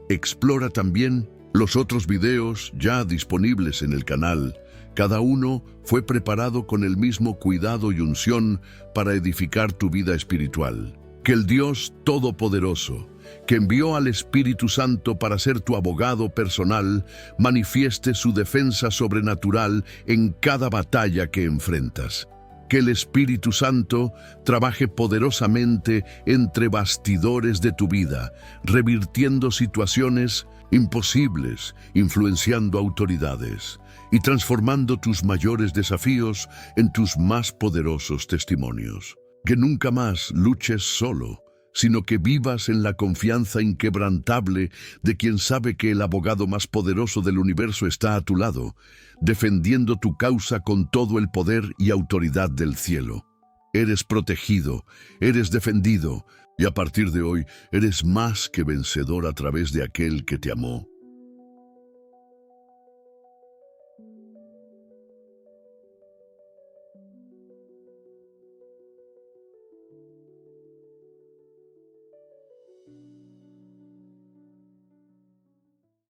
Explora también los otros videos ya disponibles en el canal. Cada uno fue preparado con el mismo cuidado y unción para edificar tu vida espiritual. Que el Dios Todopoderoso, que envió al Espíritu Santo para ser tu abogado personal, manifieste su defensa sobrenatural en cada batalla que enfrentas. Que el Espíritu Santo trabaje poderosamente entre bastidores de tu vida, revirtiendo situaciones imposibles, influenciando autoridades y transformando tus mayores desafíos en tus más poderosos testimonios. Que nunca más luches solo, sino que vivas en la confianza inquebrantable de quien sabe que el abogado más poderoso del universo está a tu lado, defendiendo tu causa con todo el poder y autoridad del cielo. Eres protegido, eres defendido, y a partir de hoy eres más que vencedor a través de aquel que te amó.